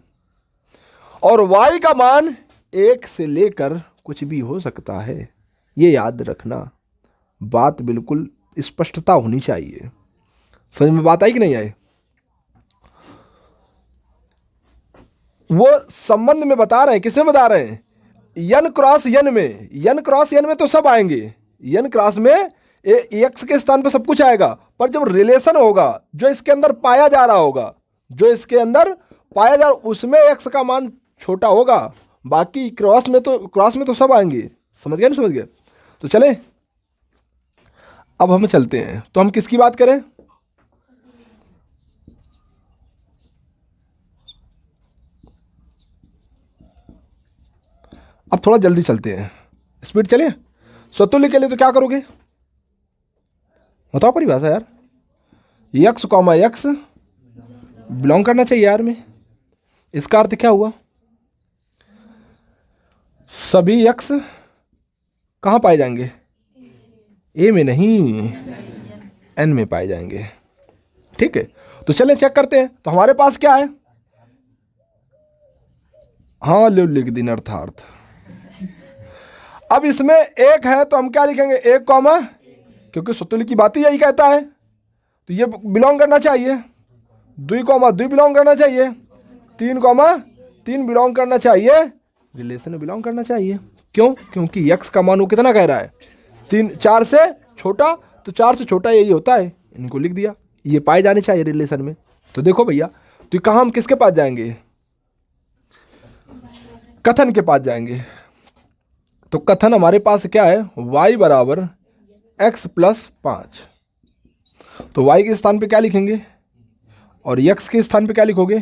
[SPEAKER 1] और y का मान 1 से लेकर कुछ भी हो सकता है, ये याद रखना। बात बिल्कुल स्पष्टता होनी चाहिए। समझ में बात आई कि नहीं आई? वो संबंध में बता रहे हैं, किसमें बता रहे हैं? n क्रॉस n में। n क्रॉस n में तो सब आएंगे, n क्रॉस में x के स्थान पर सब कुछ आएगा, पर जब रिलेशन होगा, जो इसके अंदर पाया जा रहा होगा, जो इसके अंदर पाया जा रहा उसमें x का मान छोटा होगा, बाकी क्रॉस में तो सब आएंगे। समझ गए ना? समझ गए? तो चले अब हम चलते हैं। तो हम किसकी बात करें? अब थोड़ा जल्दी चलते हैं, स्पीड चले। स्वतुल्य के लिए तो क्या करोगे बताओ परिभाषा यार। x कॉमा x बिलोंग करना चाहिए यार में। इसका अर्थ क्या हुआ? सभी x कहाँ पाए जाएंगे? a में नहीं, n में पाए जाएंगे। ठीक है, तो चलें चेक करते हैं। तो हमारे पास क्या है? हाँ लिख दिन अर्थार्थ। अब इसमें 1 है तो हम क्या लिखेंगे? 1 कॉमा, क्योंकि स्वतुल्य की बात ही यही कहता है, तो ये बिलोंग करना चाहिए। 2 कॉमा 2 बिलोंग करना चाहिए। 3 कॉमा 3 बिलोंग करना चाहिए, रिलेशन में बिलोंग करना चाहिए। क्यों? क्योंकि x का मान वो कितना कह रहा है? 4 से छोटा, तो 4 से छोटा यही होता है, इनको लिख दिया। ये पाए जाने चाहिए रिलेशन में। तो देखो भैया, तो कहाँ हम किसके पास जाएंगे? कथन के पास जाएंगे। तो कथन हमारे पास क्या है? y बराबर x प्लस 5। तो y के स्थान पे क्या लिखेंगे और x के स्थान पे क्या लिखोगे?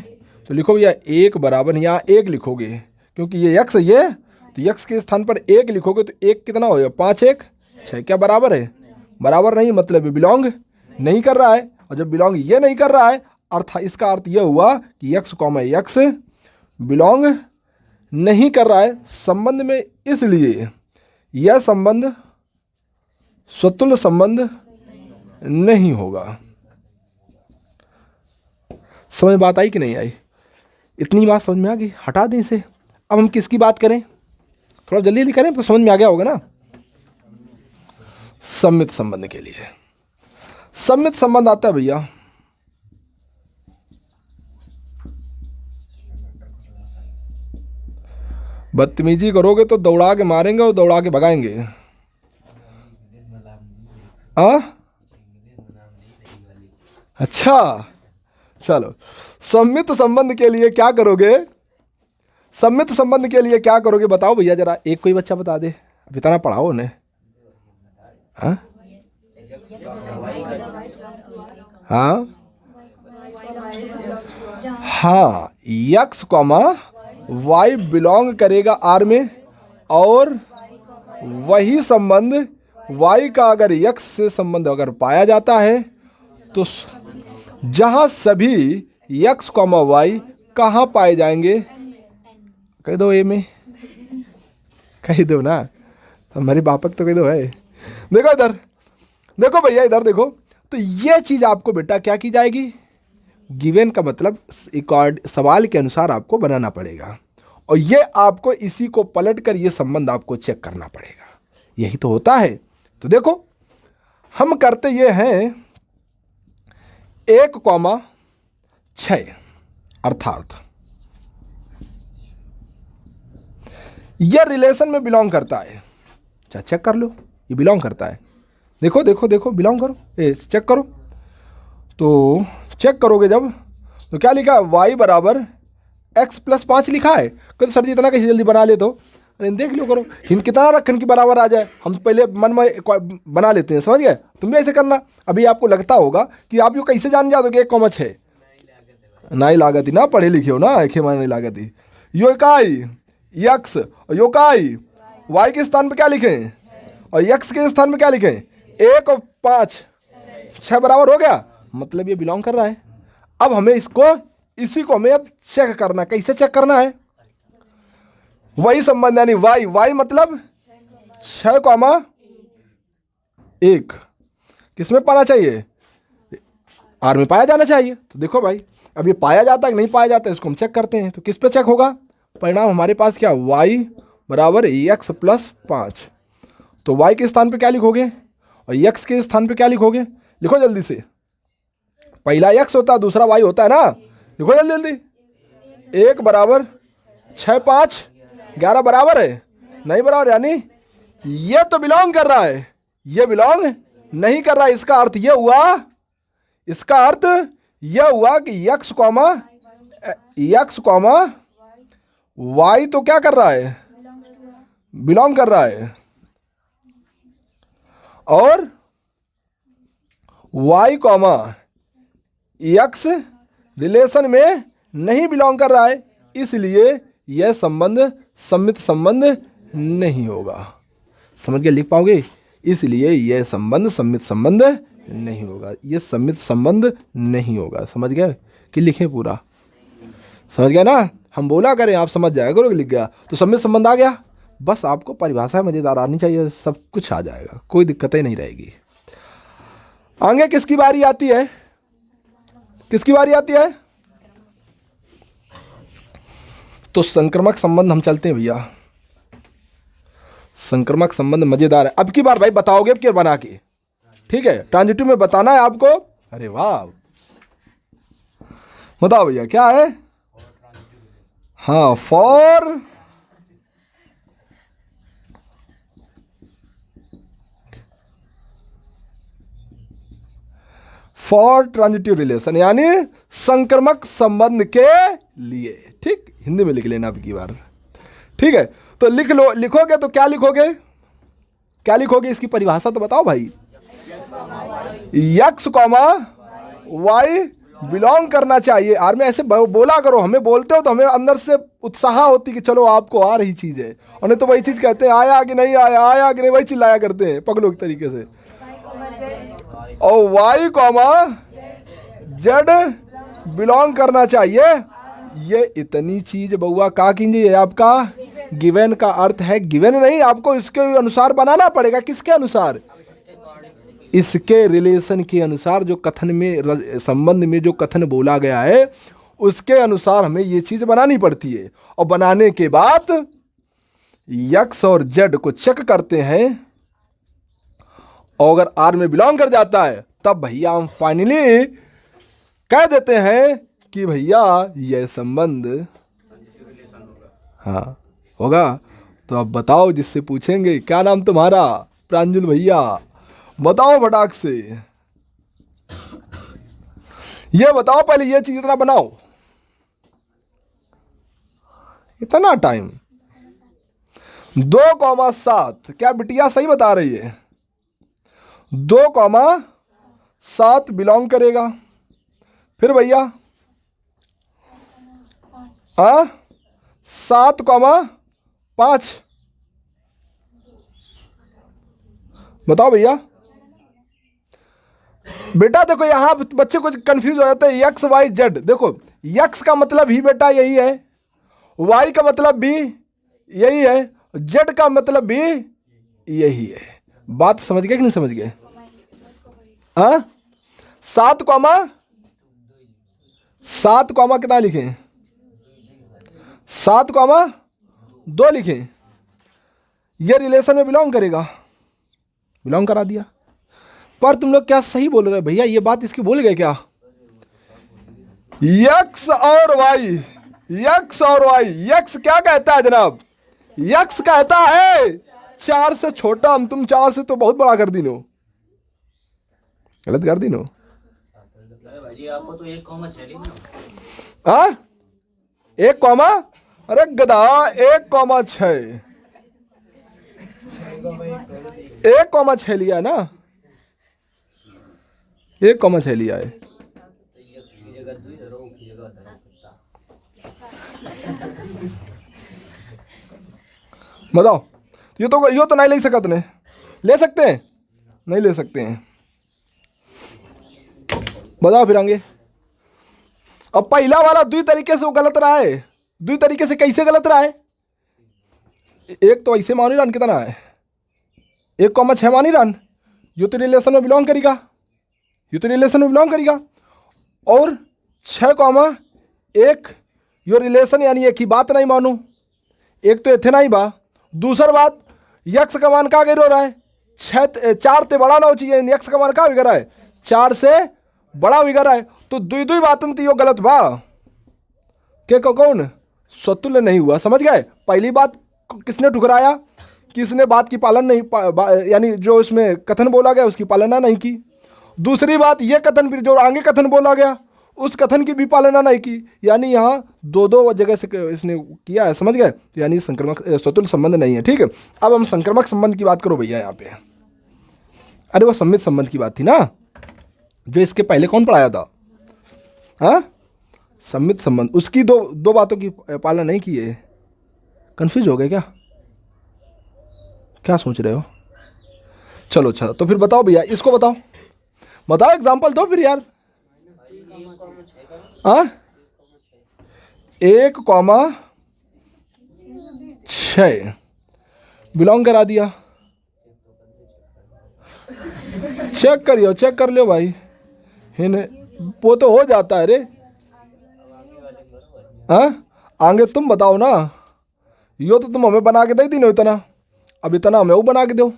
[SPEAKER 1] तो लिखो भैया 1 बराबर, यहाँ 1 लिखोगे क्योंकि ये x है, ये तो x के स्थान पर 1 लिखोगे तो 1 कितना हो गया? 5 1 6। क्या बराबर है? बराबर नहीं, मतलब बिलोंग नहीं कर रहा है। और जब बिलोंग ये नहीं कर रहा है, इसका अर्थ यह हुआ कि x कॉमा x बिलोंग नहीं कर रहा है संबंध में, इसलिए यह संबंध स्वतुल्य संबंध नहीं होगा। समझ बात आई कि नहीं आई? इतनी बात समझ में आ गई, हटा दें इसे। अब हम किसकी बात करें? थोड़ा जल्दी जल्दी करें तो समझ में आ गया होगा ना। सम्मित संबंध के लिए सम्मित संबंध आता है भैया, बदतमीजी करोगे तो दौड़ा के मारेंगे और दौड़ा के भगाएंगे। अच्छा चलो, सम्मित संबंध के लिए क्या करोगे? सम्मित संबंध के लिए क्या करोगे बताओ भैया जरा, एक कोई बच्चा बता दे। अब इतना पढ़ाओ उन्हें। हाँ हाँ, x कॉमा y बिलोंग करेगा r में, और वही संबंध y का अगर x से संबंध अगर पाया जाता है तो जहां सभी x कॉमा y कहाँ पाए जाएंगे? कह दो a में, कह दो ना, हमारी बापक तो कह दो है। देखो इधर, देखो भैया इधर देखो। तो ये चीज आपको बेटा क्या की जाएगी? गिवन का मतलब सवाल के अनुसार आपको बनाना पड़ेगा, और ये आपको इसी को पलट कर ये संबंध आपको चेक करना पड़ेगा। यही तो होता है। तो देखो हम करते ये हैं 1 कॉमा 6, अर्थात ये रिलेशन में बिलोंग करता है। अच्छा चेक कर लो, ये बिलोंग करता है। देखो देखो देखो, बिलोंग करो, चेक करो। तो चेक करोगे जब, तो क्या लिखा है? y बराबर x प्लस 5 लिखा है। कहते सर जी इतना कैसे जल्दी बना ले? तो अरे देख लो करो, हिंद कितना रखन की बराबर आ जाए, हम पहले मन में बना लेते हैं। समझ गए? तुम भी ऐसे करना। अभी आपको लगता होगा कि आप यो कैसे जान जाओगे 1 कॉमा 6? नहीं लागत ही ना, पढ़े लिखे हो ना, एक नहीं लागत ही। यो इकाई x और यो इकाई y के स्थान पे क्या लिखें और x के स्थान पे क्या लिखें? 1 और 5 6 बराबर हो गया, मतलब ये बिलोंग कर रहा है। अब हमें इसी को हमें अब चेक करना है। कैसे चेक करना है? वही संबंध यानी y मतलब 6,1 किसमें पाना चाहिए? आर में पाया जाना चाहिए। तो देखो भाई, अब ये पाया जाता है कि नहीं पाया जाता है, इसको हम चेक करते हैं। तो किस पे चेक होगा? परिणाम हमारे पास क्या, y बराबर x प्लस 5। तो y के स्थान पे क्या लिखोगे और x के स्थान पे क्या लिखोगे? लिखो जल्दी से। पहला x होता है, दूसरा y होता है ना। लिखो जल्दी जल्दी। 1 बराबर 6 5 11 बराबर है, नहीं बराबर, यानी ये तो बिलोंग कर रहा है, ये बिलोंग नहीं कर रहा है। इसका अर्थ ये हुआ कि x कॉमा y तो क्या कर रहा है? बिलोंग कर रहा है। और y कॉमा x रिलेशन में नहीं बिलोंग कर रहा है, इसलिए यह संबंध सम्मित संबंध नहीं होगा। समझ के लिख पाओगे? इसलिए यह संबंध सम्मित संबंध नहीं होगा, यह सम्मित संबंध नहीं होगा। समझ गए कि लिखें पूरा? समझ गए ना? हम बोला करें, आप समझ जाएगा करो, लिख गया तो सम्मित संबंध आ गया। बस आपको परिभाषा मजेदार आनी चाहिए, सब कुछ आ जाएगा, कोई दिक्कतें नहीं रहेगी। आगे किसकी बारी आती है? किसकी बारी आती है? तो संक्रमक संबंध हम चलते हैं भैया। संक्रमक संबंध मजेदार है। अब की बार भाई बताओगे, अब की बार बना के, ठीक है? ट्रांजिटिव में बताना है आपको। अरे वाह, बताओ भैया क्या है? हाँ, फॉर ट्रांजिटिव रिलेशन, यानी संक्रमक संबंध के लिए। ठीक, हिंदी में लिख लेना अब की बार, ठीक है? तो लिख लो। लिखोगे तो क्या लिखोगे? क्या लिखोगे? इसकी परिभाषा तो बताओ भाई। x कॉमा y बिलोंग करना चाहिए। आर में ऐसे बोला करो, हमें बोलते हो तो हमें अंदर से उत्साह होती कि चलो आपको आ रही चीज है, और नहीं तो वही चीज कहते हैं आया कि नहीं आया, आया कि नहीं, वही चिल्लाया करते हैं पगलों के तरीके से। और y कॉमा z बिलोंग करना चाहिए। ये इतनी चीज बउआ का कीजिए, ये आपका गिवन का अर्थ है। गिवन नहीं, आपको इसके अनुसार बनाना पड़ेगा। किसके अनुसार? इसके रिलेशन के अनुसार, जो कथन में, संबंध में जो कथन बोला गया है उसके अनुसार हमें ये चीज बनानी पड़ती है। और बनाने के बाद x और z को चेक करते हैं, और अगर r में बिलोंग कर जाता है तब भैया हम फाइनली कह देते हैं कि भैया यह संबंध हाँ होगा। तो अब बताओ, जिससे पूछेंगे क्या नाम तुम्हारा? प्रांजल भैया, बताओ फटाक से। ये बताओ पहले, ये चीज इतना बनाओ। इतना टाइम 2,7 क्या बिटिया सही बता रही है? 2,7 बिलोंग करेगा। फिर भैया 7,5 बताओ भैया। बेटा देखो, यहां बच्चे कुछ कंफ्यूज हो जाते हैं। एक्स वाई जेड, देखो एक्स का मतलब ही बेटा यही है, वाई का मतलब भी यही है, जेड का मतलब भी यही है। बात समझ गए कि नहीं समझ गए? 7 कॉमा कितना लिखें? 7,2 लिखें। ये रिलेशन में बिलोंग करेगा, बिलोंग करा दिया। पर तुम लोग क्या सही बोल रहे हो भैया? ये बात इसकी भूल गए क्या? यक्स और वाई, यक्स और वाई, यक्स क्या कहता है जनाब? यक्स कहता है 4 से छोटा, हम तुम 4 से तो बहुत बड़ा कर दी नो, गलत कर दी नो।
[SPEAKER 3] आपको तो 1,6
[SPEAKER 1] 1 कॉमा, अरे गधा 1,6, 1,6 लिया है ना, 1,6 लिया है। बताओ, यो तो नहीं ले सकते हैं? नहीं ले सकते हैं। बताओ फिर आगे। अब पहला वाला दुई तरीके से वो गलत रहा है। दुई तरीके से कैसे गलत रहा है? एक तो ऐसे मानी रन कितना है, 1,6 मानी रन, ये तो रिलेशन में बिलोंग करेगा, ये तो रिलेशन में बिलोंग करेगा। और 6,1 यो रिलेशन यानी एक ही बात नहीं मानू, एक तो इतना ही बा। दूसर बात, यक्स का मान का गिर हो रहा है, 4 से बड़ा ना हो चाहिए, यक्स का मान का बिगड़ रहा है, 4 से बड़ा बिगड़ रहा है। तो दुई दुई बातन तो यो गलत बा। के कौन स्वतुल्य नहीं हुआ, समझ गए? पहली बात किसने ठुकराया, किसने बात की पालन नहीं, यानी जो इसमें कथन बोला गया उसकी पालना नहीं की। दूसरी बात, ये कथन फिर जो आगे कथन बोला गया उस कथन की भी पालना नहीं की, यानी यहाँ दो दो जगह से इसने किया है, समझ गए? यानी संक्रमक स्वतुल्य संबंध नहीं है। ठीक है, अब हम संक्रमक संबंध की बात करो भैया यहाँ पे। अरे वो सम्मित संबंध की बात थी ना, जो इसके पहले कौन पढ़ाया था? हाँ, सम्मित संबंध, उसकी दो बातों की पालना नहीं की है। कंफ्यूज हो गए क्या? क्या सोच रहे हो? चलो अच्छा, तो फिर बताओ भैया, इसको बताओ, बताओ एग्जाम्पल दो फिर यार। हाँ, 1,6 बिलोंग करा दिया। चेक करियो, चेक कर लो भाई, वो तो हो जाता है रे। हाँ, आगे तुम बताओ ना, यो तो तुम हमें बना के दे दी ना इतना, अब इतना हमें वो बना के दो।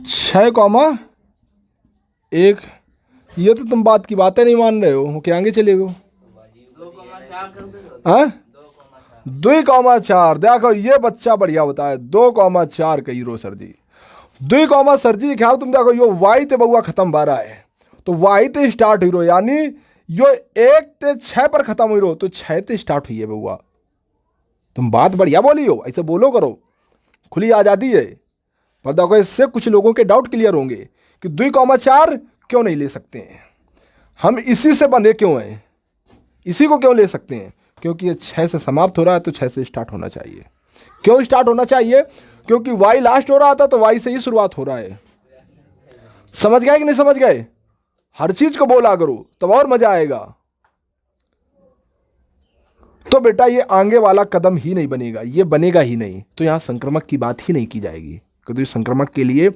[SPEAKER 1] 6,1, ये तो तुम बात की बातें नहीं मान रहे हो, क्या आगे चले गो? हाँ, 2,4, देखो ये बच्चा बढ़िया होता है, 2,4 कही रो सर जी, 2, सर जी ख्याल तुम देखो यो वाई ते बउआ खत्म बारह है, तो वाई ते स्टार्ट हुई रो, यानी यो 1 से 6 पर खत्म हुई रो, तो 6 से स्टार्ट हुई है बउआ। तुम बात बढ़िया बोली हो, ऐसे बोलो करो, खुली आज़ादी है। पर देखो इससे कुछ लोगों के डाउट क्लियर होंगे कि 2,4 क्यों नहीं ले सकते हैं, हम इसी से बंधे क्यों हैं, इसी को क्यों ले सकते हैं? क्योंकि ये 6 से समाप्त हो रहा है, तो 6 से स्टार्ट होना चाहिए। क्यों स्टार्ट होना चाहिए? क्योंकि वाई लास्ट हो रहा था, तो वाई से ही शुरुआत हो रहा है। समझ गए कि नहीं समझ गए? हर चीज को बोला करो तब और मजा आएगा। तो बेटा ये आगे वाला कदम ही नहीं बनेगा, ये बनेगा ही नहीं, तो यहां संक्रमक की बात ही नहीं की जाएगी, क्योंकि संक्रमक के लिए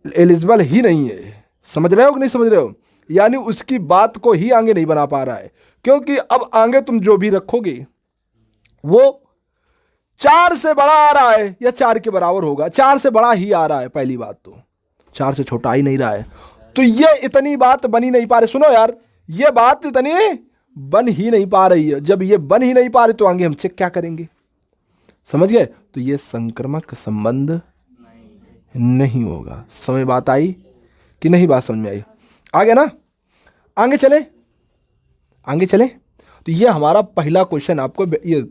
[SPEAKER 1] एलिजिबल ही नहीं है। समझ रहे हो कि नहीं समझ रहे हो? यानी उसकी बात को ही आगे नहीं बना पा रहा है, क्योंकि अब आगे तुम जो भी रखोगे वो 4 से बड़ा आ रहा है या 4 के बराबर होगा, 4 से बड़ा ही आ रहा है, पहली बात तो 4 से छोटा ही नहीं रहा है। तो ये इतनी बात बनी नहीं पा रही, सुनो यार, ये बात इतनी बन ही नहीं पा रही है। जब ये बन ही नहीं पा रही तो आगे हम चेक क्या करेंगे? समझ गए? तो ये संक्रमक संबंध नहीं होगा। समझ बात आई कि नहीं? बात समझ में आई? आ गया ना? आगे चले, आगे चले। तो ये हमारा पहला क्वेश्चन, आपको ये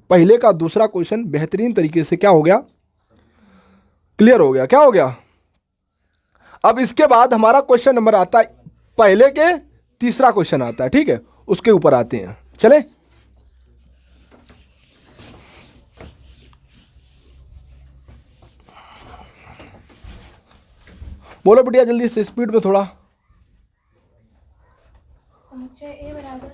[SPEAKER 1] पहले का दूसरा क्वेश्चन बेहतरीन तरीके से क्या हो गया? क्लियर हो गया। क्या हो गया? अब इसके बाद हमारा क्वेश्चन नंबर आता है, पहले के तीसरा क्वेश्चन आता है, ठीक है, उसके ऊपर आते हैं। चले, बोलो बिटिया जल्दी से, स्पीड में थोड़ा।
[SPEAKER 2] समुच्चय ए बराबर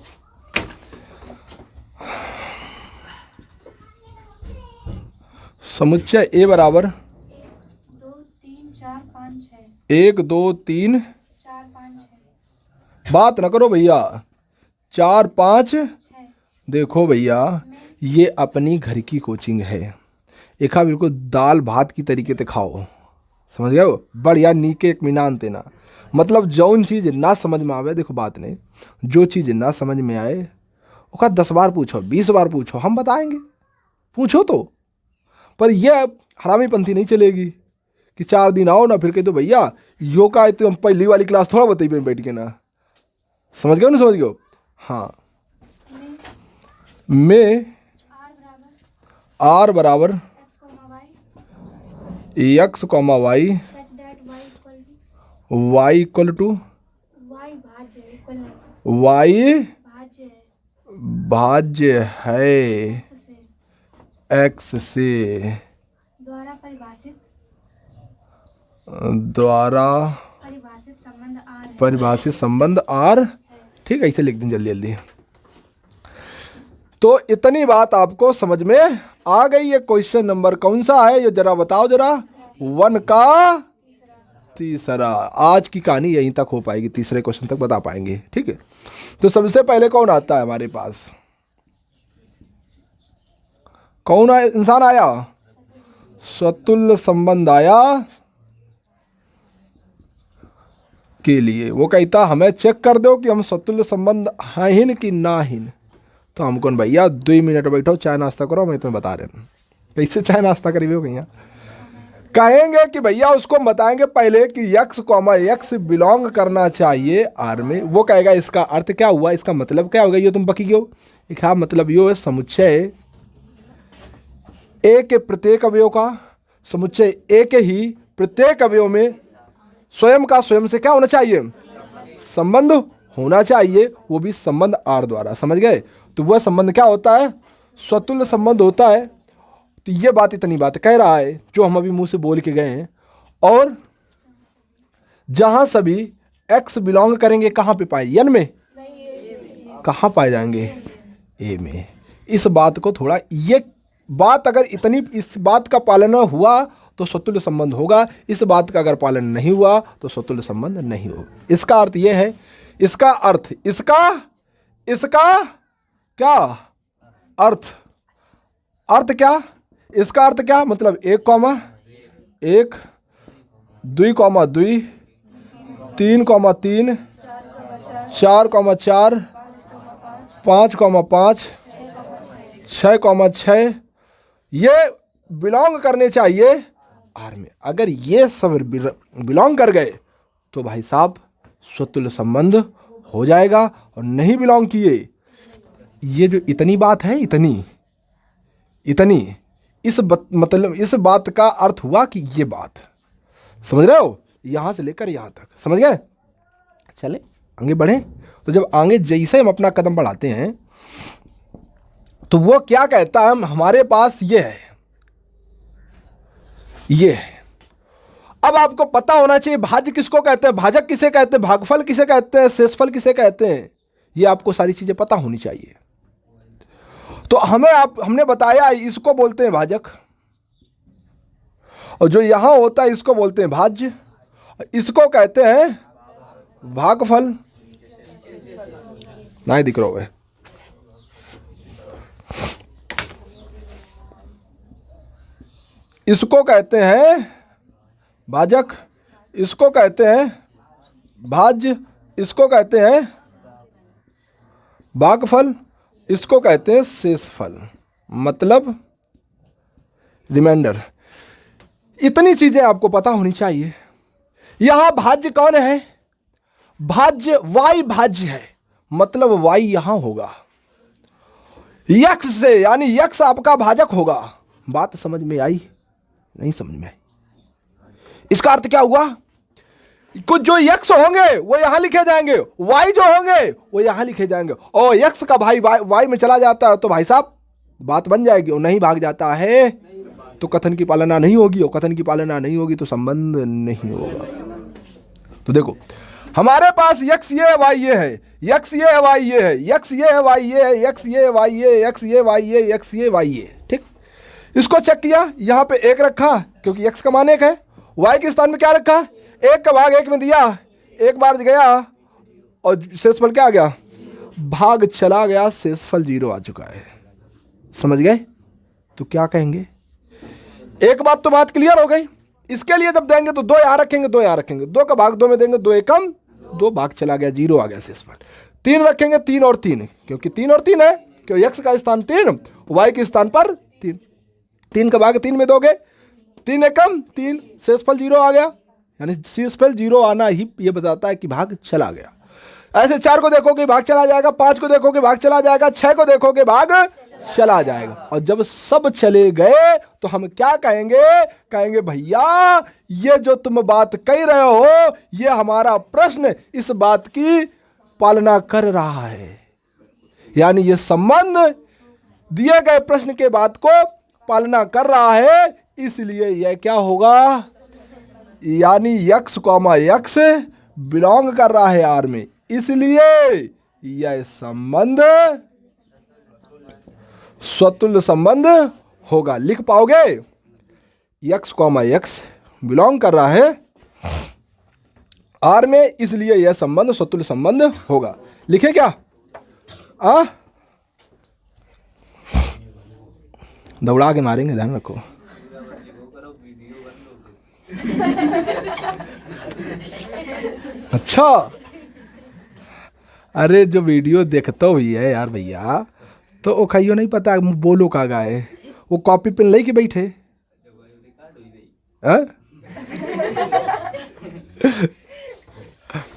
[SPEAKER 1] समुच्चय ए बराबर
[SPEAKER 2] 1 2 3 4 5 6
[SPEAKER 1] 1 2 3
[SPEAKER 2] 4 5 6
[SPEAKER 1] बात ना करो भैया, 4 5
[SPEAKER 2] 6
[SPEAKER 1] देखो भैया, ये अपनी घर की कोचिंग है, एक बिल्कुल दाल भात की तरीके से खाओ, समझ गए हो? बढ़िया नीके इत्मीनान देना, मतलब जौन चीज़ ना समझ में आवे, देखो बात नहीं, जो चीज़ ना समझ में आए उसका 10 बार पूछो, 20 बार पूछो, हम बताएंगे, पूछो तो। पर यह हरामी पंथी नहीं चलेगी कि 4 दिन आओ ना फिर कह दो भैया यो का तो हम पहली वाली क्लास थोड़ा बताई पे बैठ के ना। समझ गए ना? समझ गए? हाँ, में
[SPEAKER 2] r बराबर
[SPEAKER 1] r बराबर
[SPEAKER 2] x, y
[SPEAKER 1] x, y
[SPEAKER 2] such that
[SPEAKER 1] y equal to
[SPEAKER 2] y भाज्य इक्वल है
[SPEAKER 1] y
[SPEAKER 2] भाज्य है
[SPEAKER 1] भाज्य है
[SPEAKER 2] x से
[SPEAKER 1] x से
[SPEAKER 2] द्वारा परिभाषित
[SPEAKER 1] द्वारा
[SPEAKER 2] परिभाषित संबंध आर है।
[SPEAKER 1] परिभाषित संबंध आर, ठीक है, इसे लिख दें जल्दी जल्दी। तो इतनी बात आपको समझ में आ गई। ये क्वेश्चन नंबर कौन सा है ये जरा बताओ जरा। 1 का तीसरा। आज की कहानी यहीं तक हो पाएगी, तीसरे क्वेश्चन तक बता पाएंगे, ठीक है। तो सबसे पहले कौन आता है हमारे पास, कौन आया, इंसान आया, स्वतुल्य संबंध आया के लिए। वो कहता हमें चेक कर दो कि हम स्वतुल्य संबंध हैं कि ना हैं। तो हम कौन भैया 2 मिनट बैठो, चाय नाश्ता करो, मैं तुम्हें बता रहा हूँ कैसे चाय नाश्ता करी हो भैया। कहेंगे कि भैया उसको बताएंगे पहले कि यक्स कॉमा यक्स बिलोंग करना चाहिए आर में। वो कहेगा इसका अर्थ क्या हुआ, इसका मतलब क्या होगा, ये तुम पकी गयो। हाँ मतलब यो समुच्चय ए के प्रत्येक अवयव का, समुच्चय ए के ही प्रत्येक अवयव में स्वयं का स्वयं से क्या होना चाहिए, संबंध होना चाहिए, वो भी संबंध आर द्वारा। समझ गए। तो वह संबंध क्या होता है, स्वतुल्य संबंध होता है। तो ये बात इतनी बात कह रहा है जो हम अभी मुंह से बोल के गए हैं। और जहां सभी एक्स बिलोंग करेंगे कहां पे पाए, एन में, कहां पाए जाएंगे, ए में। इस बात को थोड़ा, ये बात अगर इतनी, इस बात का पालन हुआ तो स्वतुल्य संबंध होगा, इस बात का अगर पालन नहीं हुआ तो स्वतुल्य संबंध नहीं होगा। इसका अर्थ यह है, इसका अर्थ, इसका क्या अर्थ क्या, इसका अर्थ क्या मतलब 1 comma 1, 2 comma 2, 3 comma 3, 4 comma 4, 5 comma 5, 6 comma 6, ये बिलोंग करने चाहिए आर में। अगर ये सब बिलोंग कर गए तो भाई साहब स्वतुल्य संबंध हो जाएगा। और नहीं बिलोंग किए, ये जो इतनी बात है, इतनी मतलब इस बात का अर्थ हुआ कि ये बात, समझ रहे हो, यहां से लेकर यहां तक, समझ गए। चले आगे बढ़े। तो जब आगे जैसे हम अपना कदम बढ़ाते हैं तो वो क्या कहता है, हमारे पास ये है। अब आपको पता होना चाहिए भाज्य किसको कहते हैं, भाजक किसे कहते हैं, भागफल किसे कहते हैं, शेषफल किसे कहते हैं, ये आपको सारी चीजें पता होनी चाहिए। तो हमने बताया इसको बोलते हैं भाजक, और जो यहां होता है इसको बोलते हैं भाज्य, इसको कहते हैं भागफल। नहीं दिख रहा है, इसको कहते हैं भाजक, इसको कहते हैं भाज्य, इसको कहते हैं भागफल, इसको कहते हैं शेषफल, मतलब रिमाइंडर। इतनी चीजें आपको पता होनी चाहिए। यहां भाज्य कौन है, भाज्य वाई भाज्य है, मतलब वाई यहां होगा यक्स से, यानी यक्स आपका भाजक होगा। बात समझ में आई, नहीं समझ में आई। इसका अर्थ क्या हुआ, कुछ जो यक्स होंगे वो यहां लिखे जाएंगे, वाई जो होंगे वो यहां लिखे जाएंगे, और यक्स का भाई वाई में चला जाता है तो भाई साहब बात बन जाएगी। और नहीं भाग जाता है तो कथन की पालना नहीं होगी, और कथन की पालना नहीं होगी तो संबंध नहीं होगा। तो देखो हमारे पास यक्स ये है, वाई ये है, यक्स ये है, वाई ये है, यक्स ये है, वाई ये है, यक्स ये, वाई ये, यक्स ये, वाई ये, यक्स ये, वाई ये। ठीक, इसको चेक किया, यहां पे 1 रखा क्योंकि यक्स का मान 1 है, वाई के स्थान में क्या रखा, 1 का भाग 1 में दिया, एक बार गया और शेषफल क्या आ गया, भाग चला गया, शेषफल 0 आ चुका है। समझ गए। तो क्या कहेंगे, एक बात तो बात क्लियर हो गई। इसके लिए जब देंगे तो 2 यहां रखेंगे, 2 यहां रखेंगे, 2 का भाग 2 में देंगे, 2 एकम 2, भाग चला गया, 0 आ गया शेषफल। 3 रखेंगे, 3 और 3, क्योंकि 3 और 3 है, क्योंकि यक्स का स्थान 3, वाई के स्थान पर 3, 3 का भाग 3 में दोगे, 3 एकम 3, शेषफल 0 आ गया। यानी शेषफल 0 आना ही ये बताता है कि भाग चला गया। ऐसे 4 को देखोगे भाग चला जाएगा, 5 को देखोगे भाग चला जाएगा, 6 को देखोगे भाग चला जाएगा। और जब सब चले गए तो हम क्या कहेंगे, कहेंगे भैया ये जो तुम बात कह रहे हो, ये हमारा प्रश्न इस बात की पालना कर रहा है। यानी ये संबंध दिए गए प्रश्न के बात को पालना कर रहा है, इसलिए यह क्या होगा, यानी यक्स कॉमा यक्स बिलोंग कर रहा है आर में, इसलिए यह संबंध स्वतुल्य संबंध होगा। लिख पाओगे? यक्स कॉमा यक्स बिलोंग कर रहा है आर में, इसलिए यह संबंध स्वतुल्य संबंध होगा। लिखे क्या? दौड़ा के मारेंगे, ध्यान रखो। अच्छा, अरे जो वीडियो देखता हुई है यार भैया, तो वो खाइयो नहीं पता बोलो का गाए, वो कॉपी पेन ले के बैठे।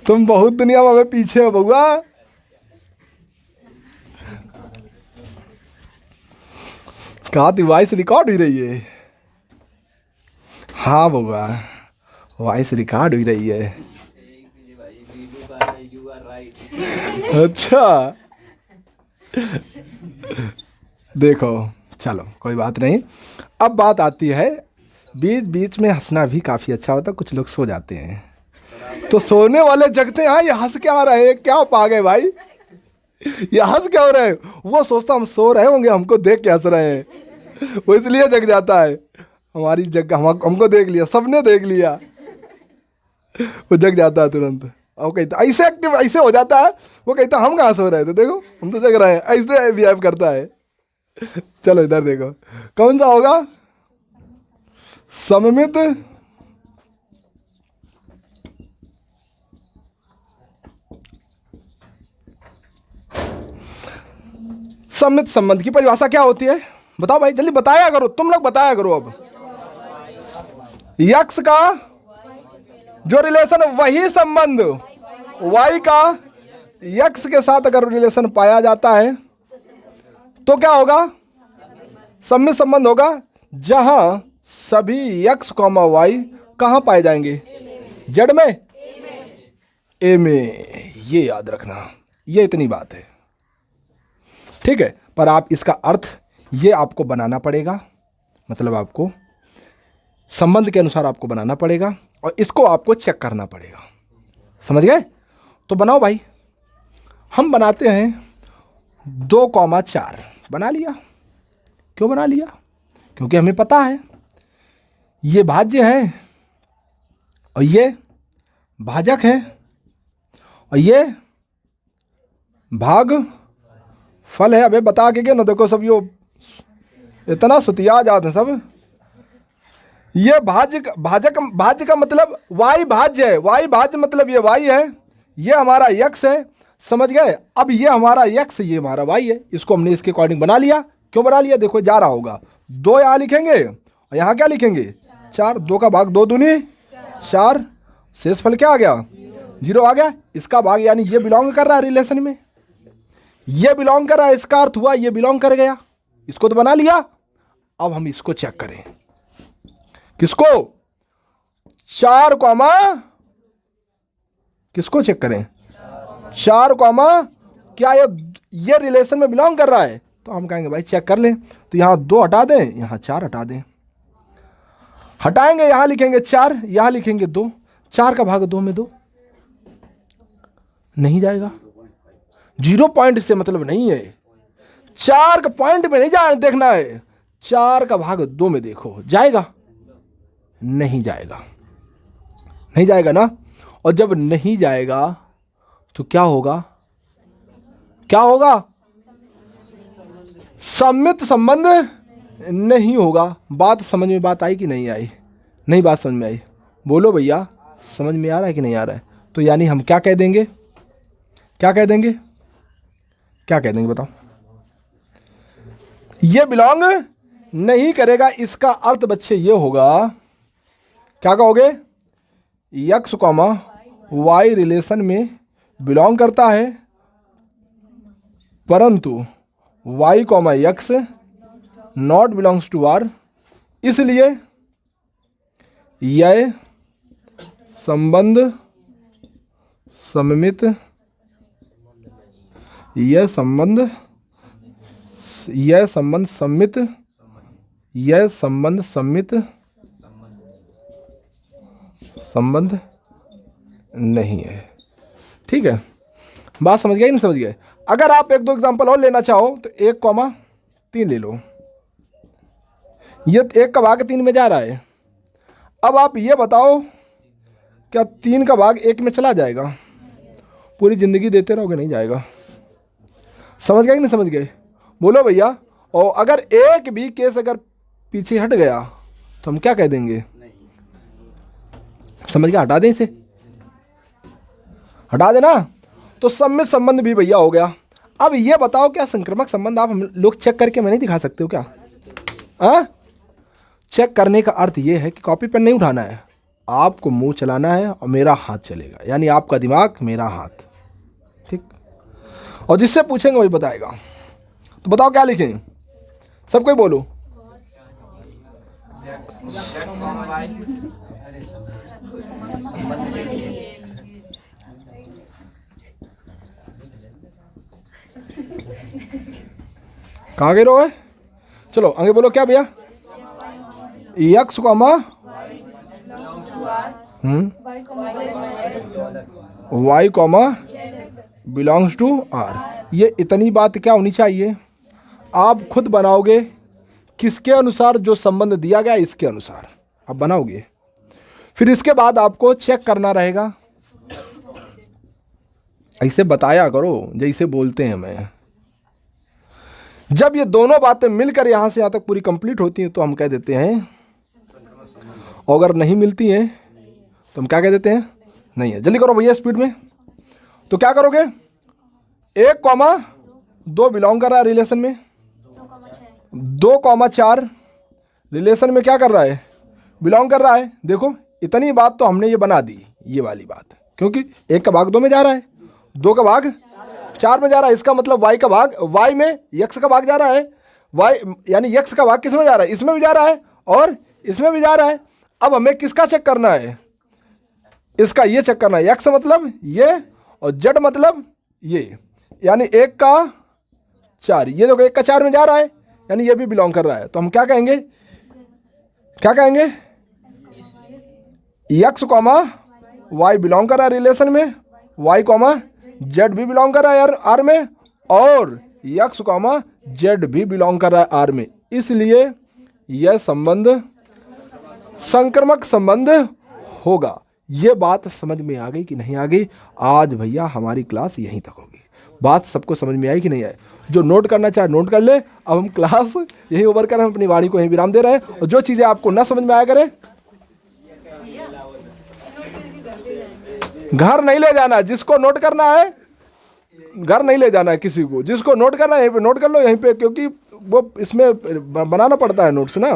[SPEAKER 1] तुम बहुत दुनिया में पीछे हो बउआ। कहा थी वॉइस रिकॉर्ड हुई रही है? हाँ बउआ, वॉइस रिकॉर्ड हुई रही है। अच्छा देखो, चलो कोई बात नहीं। अब बात आती है, बीच बीच में हंसना भी काफ़ी अच्छा होता है। कुछ लोग सो जाते हैं, तो सोने वाले जगते हैं। ये हंस क्या रहे हैं? क्या पा गए भाई? ये हंस क्या हो रहे हैं? वो सोचता हम सो रहे होंगे, हमको देख के हंस रहे हैं, वो इसलिए जग जाता है। हमारी जगह हमको देख लिया, सबने देख लिया, वो जग जाता है तुरंत। और कहता ऐसे एक्टिव ऐसे हो जाता है, वो कहता हम कहाँ सो रहे थे, देखो हम तो जग रहे हैं, ऐसे बिहेव करता है। चलो इधर देखो, कौन सा होगा? सममित सममित संबंध की परिभाषा क्या होती है? बताओ भाई, जल्दी बताया करो, तुम लोग बताया करो। अब यक्स का जो रिलेशन, वही संबंध वाई का यक्स के साथ अगर रिलेशन पाया जाता है तो क्या होगा? सममित संबंध होगा, जहां सभी यक्स कॉमा वाई कहां पाए जाएंगे? जेड में, ए में। ये याद रखना, ये इतनी बात है, ठीक है। पर आप इसका अर्थ ये आपको बनाना पड़ेगा, मतलब आपको संबंध के अनुसार आपको बनाना पड़ेगा, और इसको आपको चेक करना पड़ेगा। समझ गए? तो बनाओ भाई। हम बनाते हैं 2,4 बना लिया। क्यों बना लिया? क्योंकि हमें पता है ये भाज्य है और ये भाजक है और ये भाग फल है। अबे बता के क्या ना, देखो सब यो इतना सुतिया जाते हैं सब। ये भाज्य का मतलब वाई भाज्य है, वाई भाज्य मतलब ये वाई है, ये हमारा यक्स है। समझ गए? अब ये हमारा यक्स, ये हमारा वाई है, इसको हमने इसके अकॉर्डिंग बना लिया। क्यों बना लिया? देखो जा रहा होगा, 2 यहाँ लिखेंगे और यहाँ क्या लिखेंगे? 4। 2 का भाग 2 दूनी 4, शेष फल क्या आ गया? 0 आ गया। इसका भाग यानी ये बिलोंग कर रहा है रिलेशन में, ये बिलोंग कर रहा है, इसका अर्थ हुआ ये बिलोंग कर गया। इसको तो बना लिया। अब हम इसको चेक करें, किसको? 4 कॉमा किसको चेक करें? 4 कॉमा क्या ये रिलेशन में बिलोंग कर रहा है? तो हम कहेंगे भाई चेक कर लें। तो यहाँ 2 हटा दें, यहाँ 4 हटा दें। हटाएंगे, यहाँ लिखेंगे 4, यहाँ लिखेंगे 2। 4 का भाग 2 में 2 नहीं जाएगा। 0 पॉइंट से मतलब नहीं है, 4 का पॉइंट में नहीं जाए देखना है। 4 का भाग 2 में देखो, जाएगा? नहीं जाएगा, नहीं जाएगा ना। और जब नहीं जाएगा तो क्या होगा? क्या होगा? सममित संबंध नहीं होगा। बात समझ में बात आई कि नहीं आई? नहीं बात समझ में आई? बोलो भैया, समझ में आ रहा है कि नहीं आ रहा है? तो यानी हम क्या कह देंगे? क्या कह देंगे? क्या कह देंगे बताओ? ये बिलोंग नहीं करेगा। इसका अर्थ बच्चे ये होगा, क्या कहोगे? यक्स कॉमा वाई रिलेशन में बिलोंग करता है, परंतु y comma x not belongs to R, इसलिए यह संबंध सममित, यह संबंध सम्मित, यह संबंध सम्मित संबंध नहीं है। ठीक है, बात समझ गए नहीं समझ गए? अगर आप एक दो एग्जांपल और लेना चाहो तो 1,3 ले लो। ये 1 का भाग 3 में जा रहा है। अब आप ये बताओ क्या 3 का भाग 1 में चला जाएगा? पूरी ज़िंदगी देते रहोगे, नहीं जाएगा। समझ गए कि नहीं समझ गए? बोलो भैया। और अगर एक भी केस अगर पीछे हट गया तो हम क्या कह देंगे? समझ गया? हटा दें इसे, हटा देना। तो सम्मित संबंध भी भैया हो गया। अब ये बताओ क्या संक्रामक संबंध आप हम लोग चेक करके मैं नहीं दिखा सकते हो क्या? हाँ, चेक करने का अर्थ ये है कि कॉपी पेन नहीं उठाना है, आपको मुंह चलाना है और मेरा हाथ चलेगा, यानी आपका दिमाग मेरा हाथ। ठीक, और जिससे पूछेंगे वही बताएगा। तो बताओ क्या लिखें? सब कोई बोलो। कहाँ गए रहो है? चलो आगे बोलो। क्या भैया? X comma y comma belongs to R. ये इतनी बात क्या होनी चाहिए? आप खुद बनाओगे किसके अनुसार, जो संबंध दिया गया इसके अनुसार आप बनाओगे। फिर इसके बाद आपको चेक करना रहेगा। ऐसे बताया करो जैसे बोलते हैं मैं। जब ये दोनों बातें मिलकर यहां से यहां तक पूरी कंप्लीट होती हैं तो हम कह देते हैं, और अगर नहीं मिलती हैं तो हम क्या कह देते हैं? नहीं है। जल्दी करो भैया, स्पीड में। तो क्या करोगे? 1,2 बिलोंग कर रहा है रिलेशन में, 2,4 रिलेशन में क्या कर रहा है? बिलोंग कर रहा है। देखो इतनी बात तो हमने ये बना दी, ये वाली बात, क्योंकि 1 का भाग 2 में जा रहा है, 2 का भाग 4 में जा रहा है। इसका मतलब y का भाग, y में x का भाग जा रहा है, y यानी x का भाग किस में जा रहा है? इसमें भी जा रहा है और इसमें भी जा रहा है। अब हमें किसका चेक करना है? इसका ये चेक करना है। x मतलब ये और z मतलब ये, यानी 1 का 4। ये देखो 1 का 4 में जा रहा है, यानी ये भी बिलोंग कर रहा है। तो हम क्या कहेंगे? क्या कहेंगे? x कॉमा y बिलोंग कर रहा है रिलेशन में, y कॉमा z भी बिलोंग कर रहा है आर में, और x कॉमा z भी बिलोंग कर रहा है आर में। इसलिए यह संबंध संक्रामक संबंध होगा। ये बात समझ में आ गई कि नहीं आ गई? आज भैया हमारी क्लास यहीं तक होगी। बात सबको समझ में आई कि नहीं आई? जो नोट करना चाहे नोट कर ले। अब हम क्लास यहीं ओवर कर, हम अपनी वाणी को यहीं विराम दे रहे हैं। और जो चीज़ें आपको ना समझ में आया करें, घर नहीं ले जाना। जिसको नोट करना है घर नहीं ले जाना है किसी को। जिसको नोट करना है यहीं पे नोट कर लो, यहीं पे, क्योंकि वो इसमें बनाना पड़ता है नोट्स ना।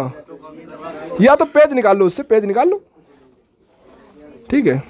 [SPEAKER 1] या तो पेज निकाल लो, उससे पेज निकाल लो। ठीक है।